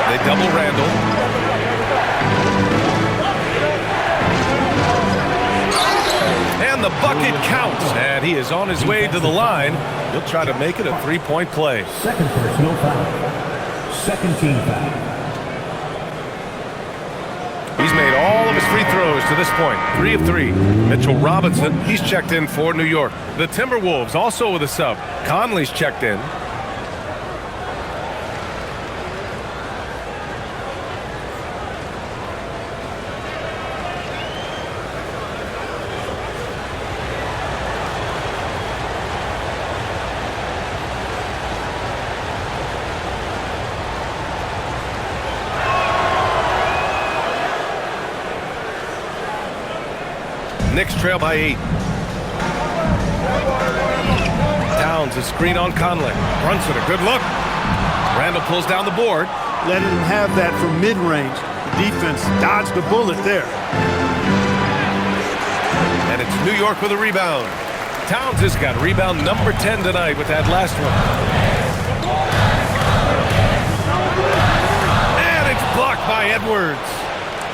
They double Randle. And the bucket counts. And he is on his way to the line. He'll try to make it a three-point play. Second personal foul. Second team foul. He's made all of his free throws to this point. 3 of 3. Mitchell Robinson, he's checked in for New York. The Timberwolves also with a sub. Conley's checked in. Knicks trail by 8. Towns, a screen on Conley. Brunson, a good look. Randle pulls down the board. Letting him have that from mid-range. The defense dodged the bullet there. And it's New York with a rebound. Towns has got rebound number 10 tonight with that last one. And it's blocked by Edwards.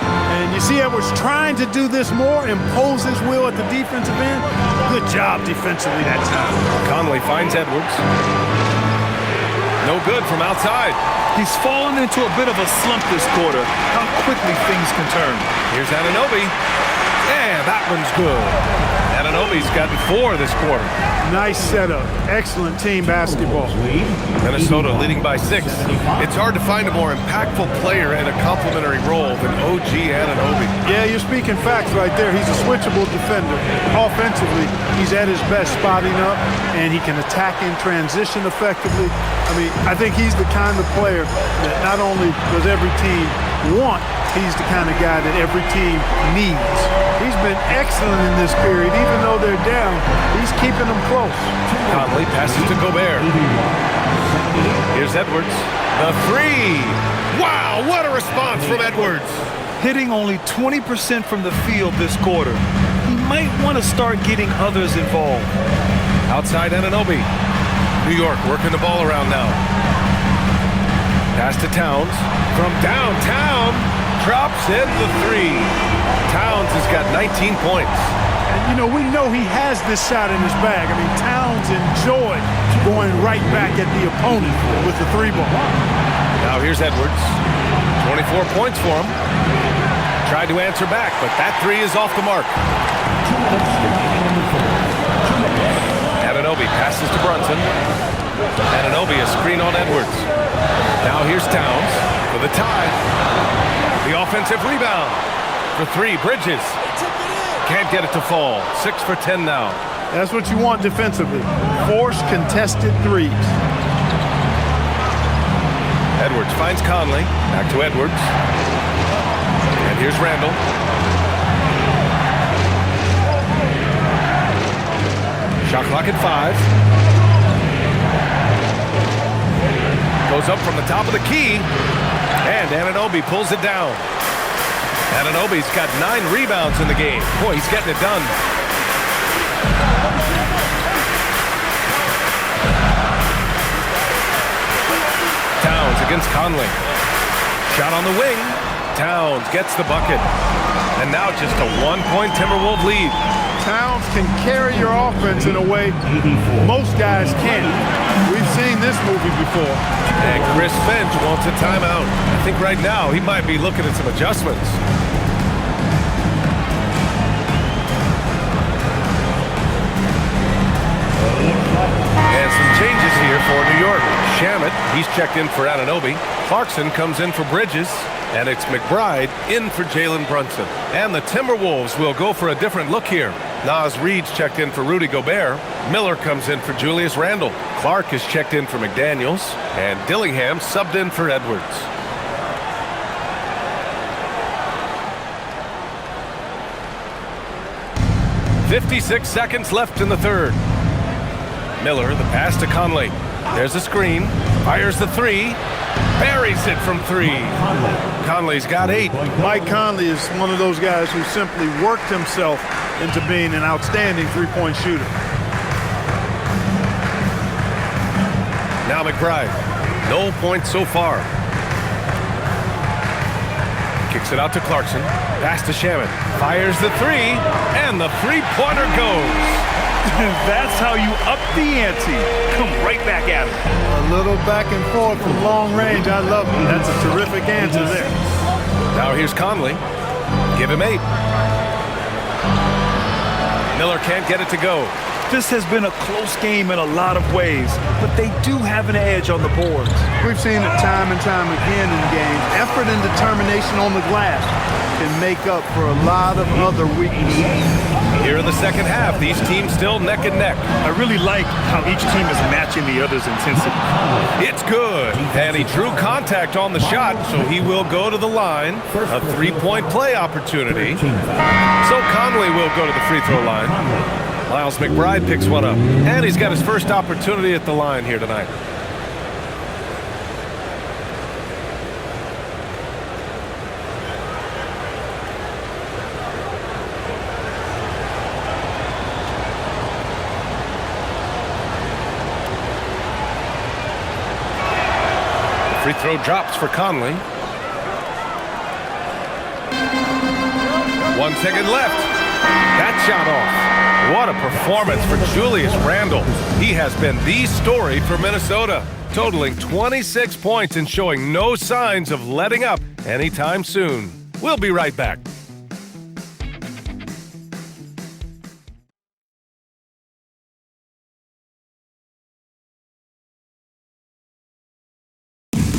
And you see Edwards trying to do this more, impose his will at the defensive end. Good job defensively that time. Conley finds Edwards. No good from outside. He's fallen into a bit of a slump this quarter. How quickly things can turn. Here's Anunoby. And that one's good. Anunoby's gotten 4 this quarter. Nice setup. Excellent team basketball. Minnesota leading by 6. It's hard to find a more impactful player in a complementary role than OG Anunoby. Yeah, you're speaking facts right there. He's a switchable defender. Offensively, he's at his best spotting up, and he can attack in transition effectively. I mean, I think he's the kind of player that not only does every team want, he's the kind of guy that every team needs. He's been excellent in this period. Even though they're down, he's keeping them close. Conley passes to Gobert. Here's Edwards. The three. Wow, what a response from Edwards. Hitting only 20% from the field this quarter. He might want to start getting others involved. Outside Anunoby. New York working the ball around now. Pass to Towns. From downtown. Drops in the three. Towns has got 19 points. And, you know, we know he has this shot in his bag. I mean, Towns enjoyed going right back at the opponent with the three ball. Now here's Edwards. 24 points for him. Tried to answer back, but that three is off the mark. Anunoby passes to Brunson. Anunoby, a screen on Edwards. Now here's Towns for the tie. The offensive rebound. For 3, Bridges. Can't get it to fall. 6 for 10 now. That's what you want defensively. Force contested threes. Edwards finds Conley. Back to Edwards. And here's Randle. Shot clock at 5. Goes up from the top of the key. And Anunoby pulls it down. Anunoby's got 9 rebounds in the game. Boy, he's getting it done. Towns against Conley. Shot on the wing. Towns gets the bucket. And now just a 1-point Timberwolves lead. Towns can carry your offense in a way most guys can't. We've seen this movie before. And Chris Finch wants a timeout. I think right now he might be looking at some adjustments. And some changes here for New York. Shamet, he's checked in for Anunoby. Clarkson comes in for Bridges. And it's McBride in for Jalen Brunson. And the Timberwolves will go for a different look here. Naz Reid's checked in for Rudy Gobert. Miller comes in for Julius Randle. Clark is checked in for McDaniels. And Dillingham subbed in for Edwards. "56 seconds left in the third. Miller, the pass to Conley. There's a screen. Fires the three. Buries it from 3. Conley's got 8. Mike Conley is one of those guys who simply worked himself into being an outstanding three-point shooter. Now McBride. No points so far. Kicks it out to Clarkson. Pass to Shamet. Fires the 3. And the three-pointer goes. That's how you up the ante. Come right back at him. A little back and forth from long range. I love it. That's a terrific answer there. Now here's Conley. Give him 8. Miller can't get it to go. This has been a close game in a lot of ways, but they do have an edge on the boards. We've seen it time and time again in games. Effort and determination on the glass can make up for a lot of other weaknesses. Here in the second half, these teams still neck and neck. I really like how each team is matching the other's intensity. It's good. And he drew contact on the shot, so he will go to the line. A 3-point play opportunity. So Conley will go to the free throw line. Miles McBride picks one up. And he's got his first opportunity at the line here tonight. Free throw drops for Conley. 1 second left. That shot off. What a performance for Julius Randle. He has been the story for Minnesota, totaling 26 points and showing no signs of letting up anytime soon. We'll be right back.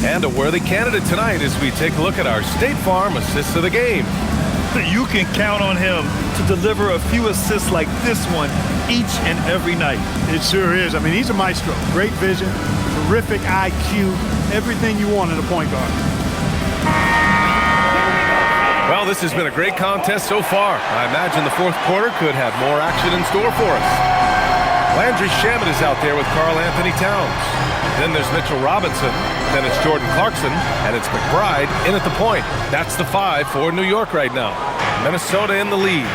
And a worthy candidate tonight as we take a look at our State Farm assists of the game. You can count on him to deliver a few assists like this one each and every night. It sure is. I mean, he's a maestro. Great vision, terrific IQ, everything you want in a point guard. Well, this has been a great contest so far. I imagine the fourth quarter could have more action in store for us. Landry Shamet is out there with Karl Anthony Towns. Then there's Mitchell Robinson. Then it's Jordan Clarkson. And it's McBride in at the point. That's the 5 for New York right now. Minnesota in the lead.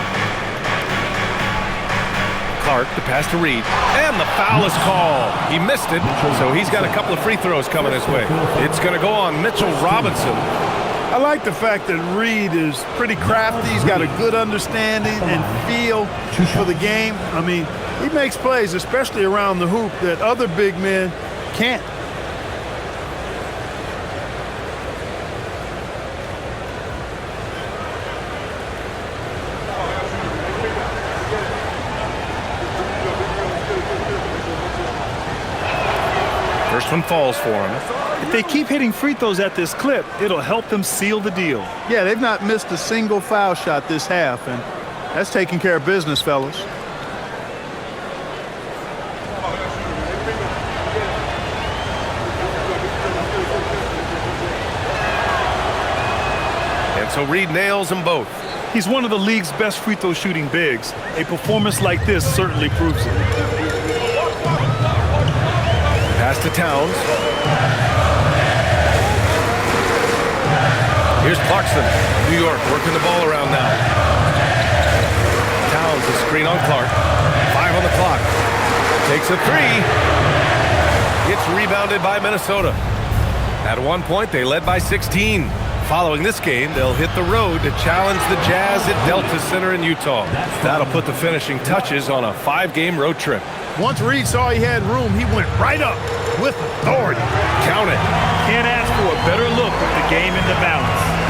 Clark, the pass to Reid. And the foul is called. He missed it, so he's got a couple of free throws coming his way. It's going to go on Mitchell Robinson. I like the fact that Reid is pretty crafty. He's got a good understanding and feel for the game. I mean, he makes plays, especially around the hoop, that other big men can't. First one falls for him. If they keep hitting free throws at this clip, it'll help them seal the deal. Yeah, they've not missed a single foul shot this half, and that's taking care of business, fellas. And so Reid nails them both. He's one of the league's best free throw shooting bigs. A performance like this certainly proves it. Pass to Towns. Here's Clarkson. New York working the ball around now. Towns a screen on Clark. 5 on the clock. Takes a 3. It's rebounded by Minnesota. At one point, they led by 16. Following this game, they'll hit the road to challenge the Jazz at Delta Center in Utah. That'll put the finishing touches on a 5-game road trip. Once Reed saw he had room, he went right up with authority. Count it. Can't ask for a better look with the game in the balance.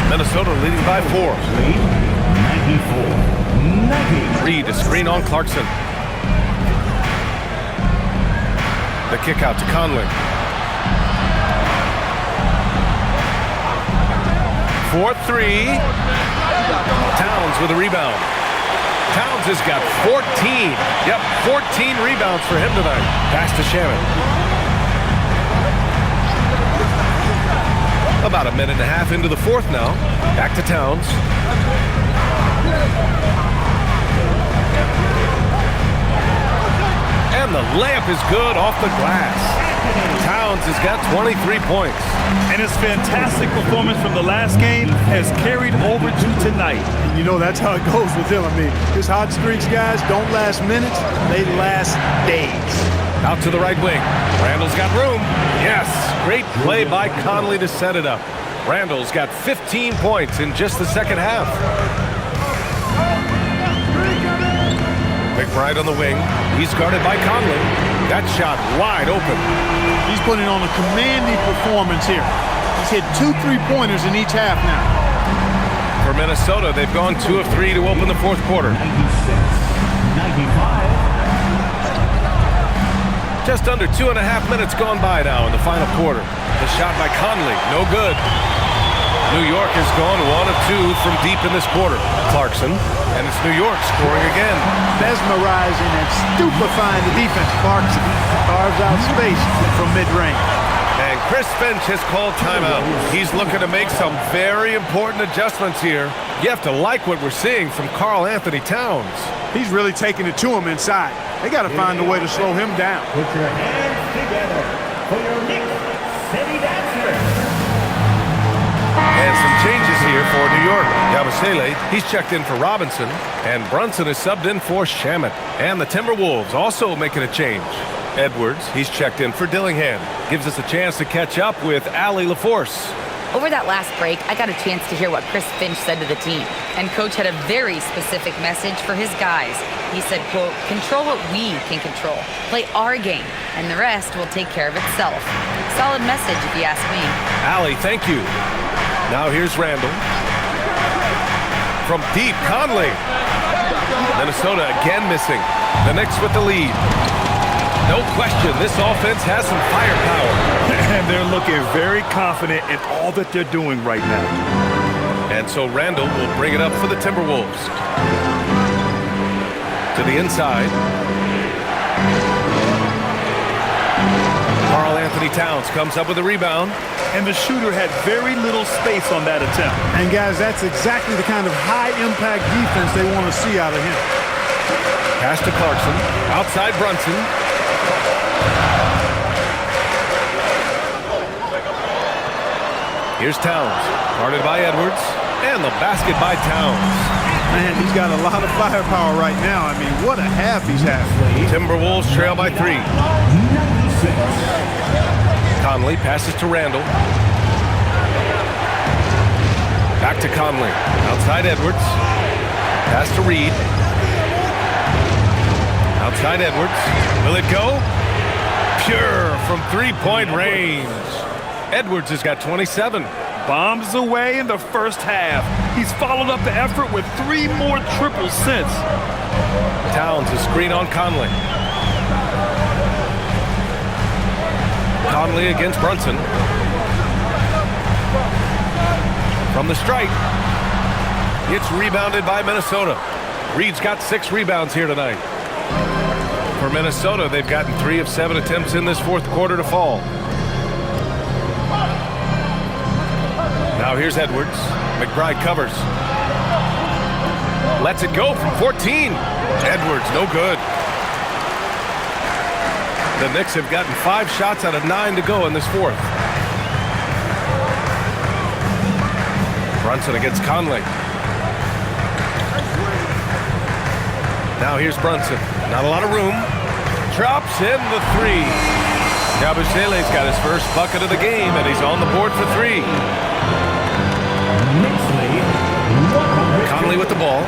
Minnesota leading by 4. 94-90. Reed a screen on Clarkson. The kick out to Conley. 4-3. Towns with a rebound. Towns has got 14. Yep, 14 rebounds for him tonight. Pass to Shannon. About a minute and a half into the fourth now. Back to Towns. And the layup is good off the glass. Towns has got 23 points. And his fantastic performance from the last game has carried over to tonight. And you know, that's how it goes with him. I mean, his hot streaks, guys, don't last minutes. They last days. Out to the right wing. Randall's got room. Yes, great play by Conley to set it up. Randall's got 15 points in just the second half. McBride on the wing. He's guarded by Conley. That shot wide open. He's putting on a commanding performance here. He's hit 2 3-pointers in each half now. For Minnesota, they've gone 2 of 3 to open the fourth quarter. 96-95. Just under 2.5 minutes gone by now in the final quarter. The shot by Conley, no good. New York has gone 1 of 2 from deep in this quarter. Clarkson, and it's New York scoring again. Mesmerizing and stupefying the defense. Clarkson carves out space from mid-range. And Chris Finch has called timeout. He's looking to make some very important adjustments here. You have to like what we're seeing from Karl Anthony Towns. He's really taking it to him inside. They got to find a way to slow him down. Put your hands together for your Knicks City Dancer. And some changes here for New York. Yabusele, he's checked in for Robinson, and Brunson is subbed in for Shamet. And the Timberwolves also making a change. Edwards, he's checked in for Dillingham. Gives us a chance to catch up with Allie LaForce. Over that last break, I got a chance to hear what Chris Finch said to the team. And Coach had a very specific message for his guys. He said, quote, control what we can control. Play our game, and the rest will take care of itself. Solid message, if you ask me. Allie, thank you. Now here's Randall. From deep, Conley. Minnesota again missing. The Knicks with the lead. No question, this offense has some firepower. And they're looking very confident in all that they're doing right now. And so Randall will bring it up for the Timberwolves. To the inside. Karl Anthony Towns comes up with a rebound. And the shooter had very little space on that attempt. And guys, that's exactly the kind of high-impact defense they want to see out of him. Pass to Clarkson. Outside Brunson. Here's Towns. Guarded by Edwards. And the basket by Towns. Man, he's got a lot of firepower right now. I mean, what a half he's had. Timberwolves trail by 3. Conley passes to Randall. Back to Conley. Outside Edwards. Pass to Reed. Outside Edwards. Will it go? Pure from 3-point range. Edwards has got 27. Bombs away in the first half. He's followed up the effort with 3 more triples since. Towns a screen on Conley. Conley against Brunson. From the strike. It's rebounded by Minnesota. Reed's got 6 rebounds here tonight. For Minnesota, they've gotten 3 of 7 attempts in this fourth quarter to fall. Now here's Edwards. McBride covers. Lets it go from 14. Edwards, no good. The Knicks have gotten 5 shots out of 9 to go in this fourth. Brunson against Conley. Now here's Brunson. Not a lot of room. Drops in the three. Yabusele's got his first bucket of the game, and he's on the board for three. Conley with the ball.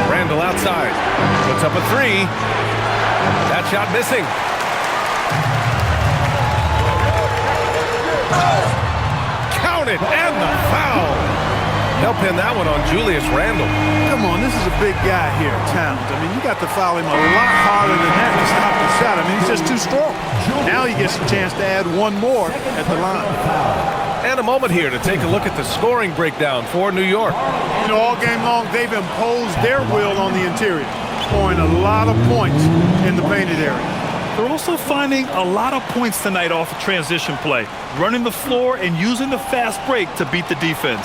Randall outside. Puts up a three. That shot missing. Counted, and the foul. They'll pin that one on Julius Randle. Come on, this is a big guy here, Towns. I mean, you got to foul him a lot harder than that to stop the shot. I mean, he's just too strong. Now he gets a chance to add one more at the line. And a moment here to take a look at the scoring breakdown for New York. You know, all game long, they've imposed their will on the interior, scoring a lot of points in the painted area. They're also finding a lot of points tonight off of transition play, running the floor and using the fast break to beat the defense.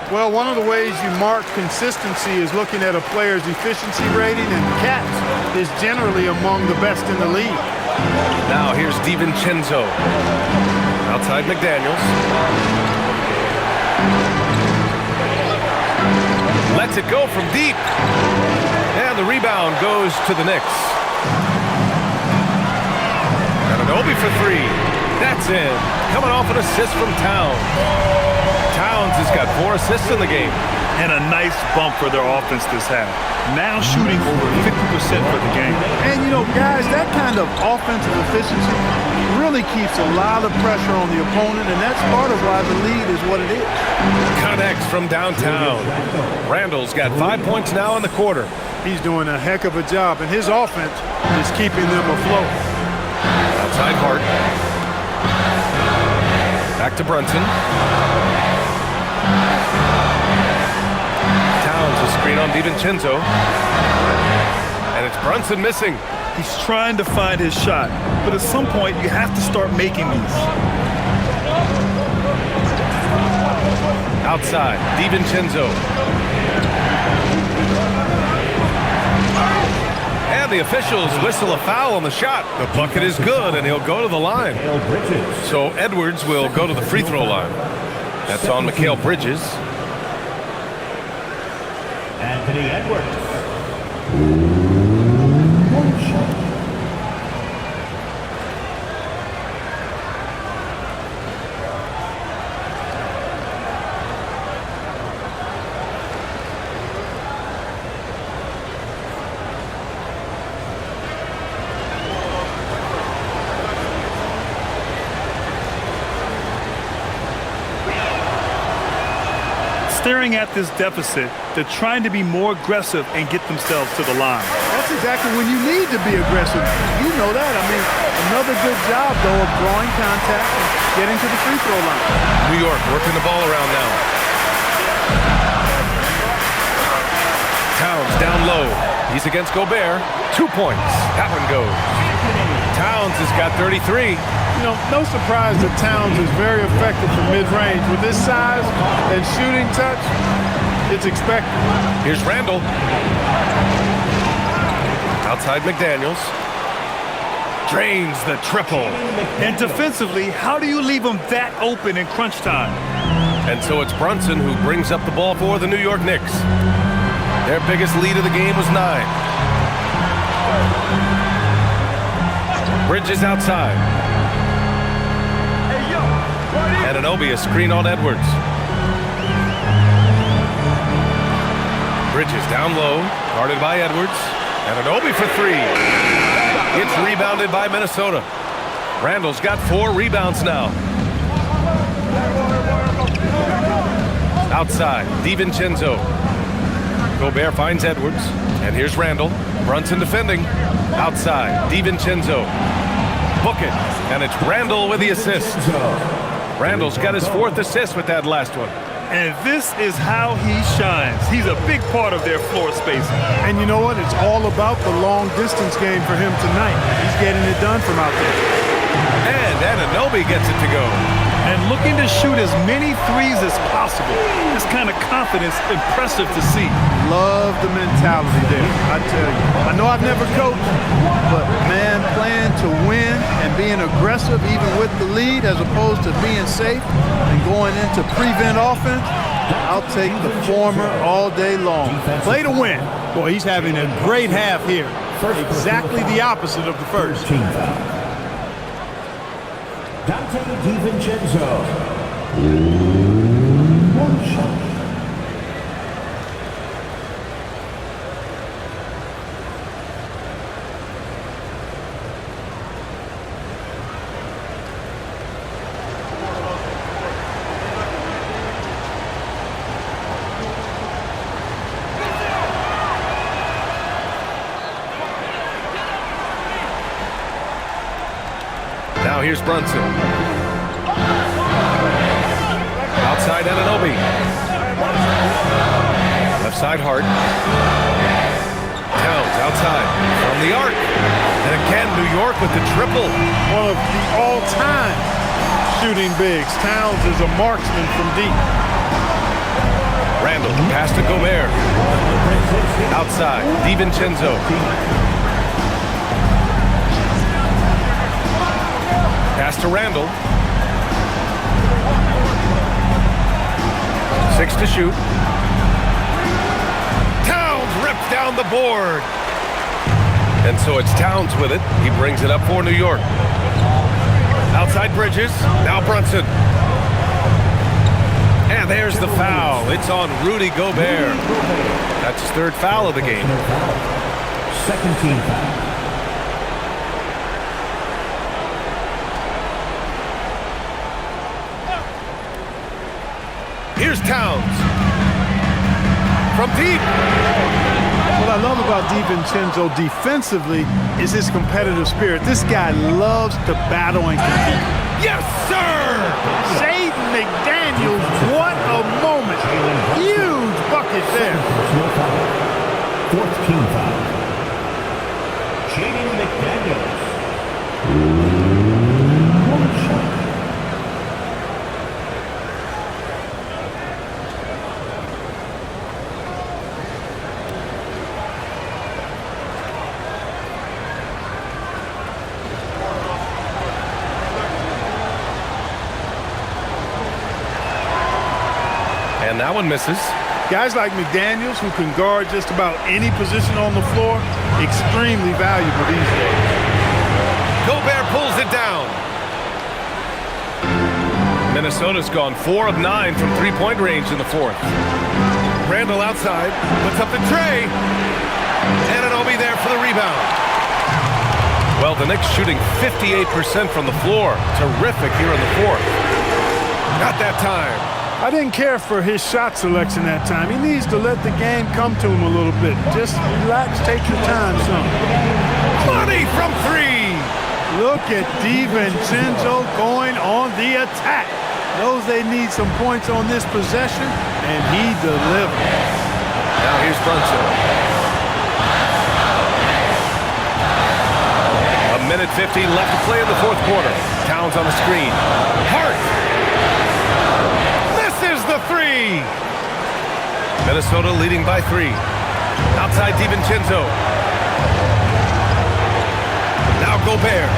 Well, one of the ways you mark consistency is looking at a player's efficiency rating, and Cats is generally among the best in the league. Now here's DiVincenzo. Outside McDaniels. Lets it go from deep. And the rebound goes to the Knicks. Anunoby for three. That's in. Coming off an assist from Towns. Towns has got 4 assists in the game. And a nice bump for their offense this half. Now shooting over 50% for the game. And, you know, guys, that kind of offensive efficiency really keeps a lot of pressure on the opponent, and that's part of why the lead is what it is. Connects from downtown. Randall's got 5 points now in the quarter. He's doing a heck of a job, and his offense is keeping them afloat. Outside Hart. Back to Brunson. Towns a screen on DiVincenzo. And it's Brunson missing. He's trying to find his shot, but at some point you have to start making these. Outside, DiVincenzo. And the officials whistle a foul on the shot. The bucket is good, and he'll go to the line. So Edwards will go to the free throw line. That's on Mikal Bridges. Anthony Edwards. Staring at this deficit, they're trying to be more aggressive and get themselves to the line. That's exactly when you need to be aggressive. You know that. I mean, another good job, though, of drawing contact and getting to the free throw line. New York working the ball around now. Towns down low. He's against Gobert. 2 points. That one goes. Towns has got 33. You know, no surprise that Towns is very effective from mid-range. With his size and shooting touch, it's expected. Here's Randall. Outside McDaniels. Drains the triple. And defensively, how do you leave them that open in crunch time? And so it's Brunson who brings up the ball for the New York Knicks. Their biggest lead of the game was 9. Bridges outside. And Anunoby a screen on Edwards. Bridges down low, guarded by Edwards. And Anunoby for 3. It's rebounded by Minnesota. Randall's got 4 rebounds now. Outside, DiVincenzo. Gobert finds Edwards. And here's Randall. Brunson defending. Outside, DiVincenzo. Book it. And it's Randall with the assist. Randall's got his 4th assist with that last one. And this is how he shines. He's a big part of their floor spacing. And you know what? It's all about the long distance game for him tonight. He's getting it done from out there. And Anunoby gets it to go. And looking to shoot as many threes as possible. This kind of confidence, impressive to see. Love the mentality there, I tell you. I know I've never coached, but man, playing in to win and being aggressive even with the lead as opposed to being safe and going into prevent offense, I'll take the former all day long. Play to win. Boy, he's having a great half here. Exactly the opposite of the first. Dante DiVincenzo. One shot. Now here's Brunson. Outside Anunoby. Left side Hart. Towns outside from the arc. And again, New York with the triple. One of the all-time shooting bigs. Towns is a marksman from deep. Randall pass to Gobert. Outside, DiVincenzo. Pass to Randall. 6 to shoot. Towns rips down the board. And so it's Towns with it. He brings it up for New York. Outside Bridges. Now Brunson. And there's the foul. It's on Rudy Gobert. That's his 3rd foul of the game. Second team foul. Here's Towns. From deep. What I love about DiVincenzo defensively is his competitive spirit. This guy loves to battle and compete. Yes, sir! Jaden McDaniels, what a moment. Huge bucket there. Personal foul. 4th team foul. Jaden McDaniels. One shot. And that one misses. Guys like McDaniels, who can guard just about any position on the floor, extremely valuable these days. Gobert pulls it down. Minnesota's gone 4 of 9 from three-point range in the 4th. Randall outside, puts up the tray. Anunoby there for the rebound. Well, the Knicks shooting 58% from the floor. Terrific here in the 4th. Not that time. I didn't care for his shot selection that time. He needs to let the game come to him a little bit. Just relax, take your time, son. Money from 3. Look at DiVincenzo going on the attack. Knows they need some points on this possession, and he delivers. Now here's Brunson. A minute 15 left to play in the 4th quarter. Towns on the screen. Hart. The 3. Minnesota leading by 3. Outside DiVincenzo. Now Gobert.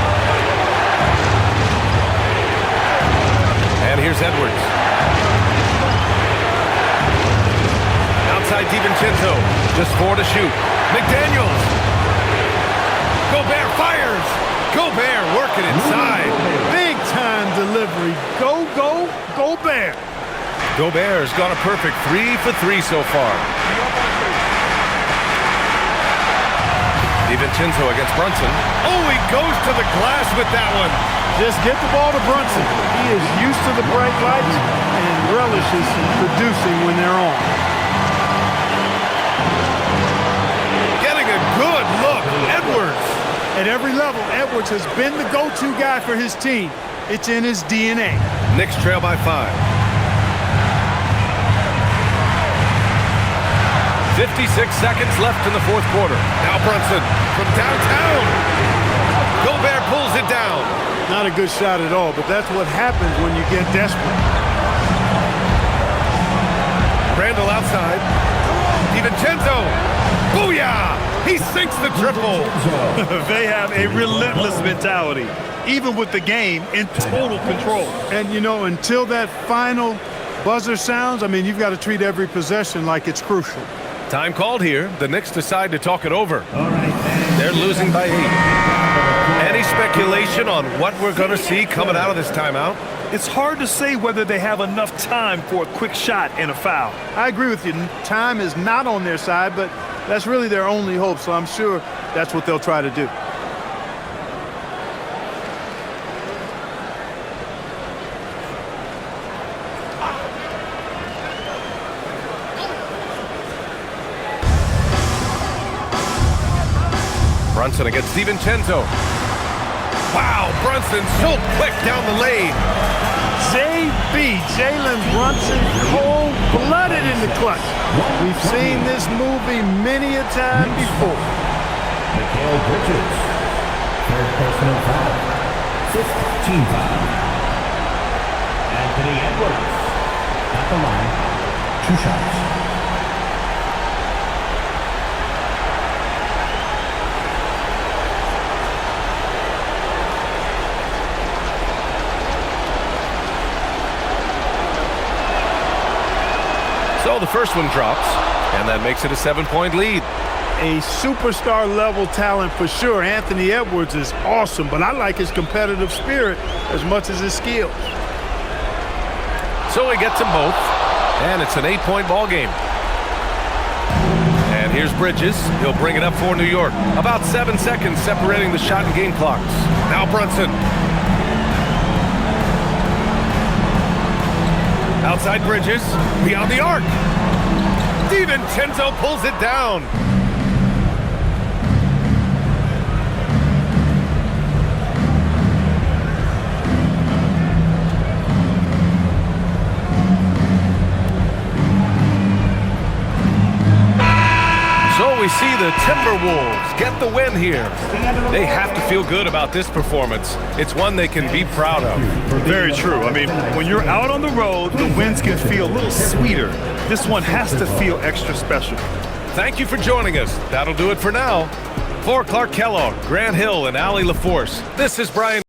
And here's Edwards. Outside DiVincenzo. Just 4 to shoot. McDaniels. Gobert fires. Gobert working inside. Big time delivery. Go, go, Gobert. Gobert's got a perfect 3 for 3 so far. DiVincenzo against Brunson. Oh, he goes to the glass with that one. Just get the ball to Brunson. He is used to the bright lights and relishes producing when they're on. Getting a good look. Edwards. At every level, Edwards has been the go-to guy for his team. It's in his DNA. Knicks trail by 5. 56 seconds left in the 4th quarter. Now Brunson from downtown. Gobert pulls it down. Not a good shot at all, but that's what happens when you get desperate. Randall outside. DiVincenzo. Booyah! He sinks the triple. They have a relentless mentality, even with the game in total control. And, you know, until that final buzzer sounds, I mean, you've got to treat every possession like it's crucial. Time called here. The Knicks decide to talk it over. They're losing by 8. Any speculation on what we're going to see coming out of this timeout? It's hard to say whether they have enough time for a quick shot and a foul. I agree with you. Time is not on their side, but that's really their only hope, so I'm sure that's what they'll try to do. Brunson against DiVincenzo. Wow, Brunson so quick down the lane. JB, Jalen Brunson, cold-blooded in the clutch. We've seen this movie many a time before. Mikal Bridges, third personal foul, 5th team foul. Anthony Edwards, at the line, 2 shots. So the first one drops, and that makes it a 7-point lead. A superstar-level talent for sure. Anthony Edwards is awesome, but I like his competitive spirit as much as his skills. So he gets them both, and it's an 8-point ball game. And here's Bridges. He'll bring it up for New York. About 7 seconds separating the shot and game clocks. Now Brunson. Outside Bridges, beyond the arc. DiVincenzo pulls it down. So we see the Timberwolves get the win here. They have to feel good about this performance. It's one they can be proud of. Very true. I mean, when you're out on the road, the wins can feel a little sweeter. This one has to feel extra special. Thank you for joining us. That'll do it for now. For Clark Kellogg, Grant Hill, and Allie LaForce, this is Brian.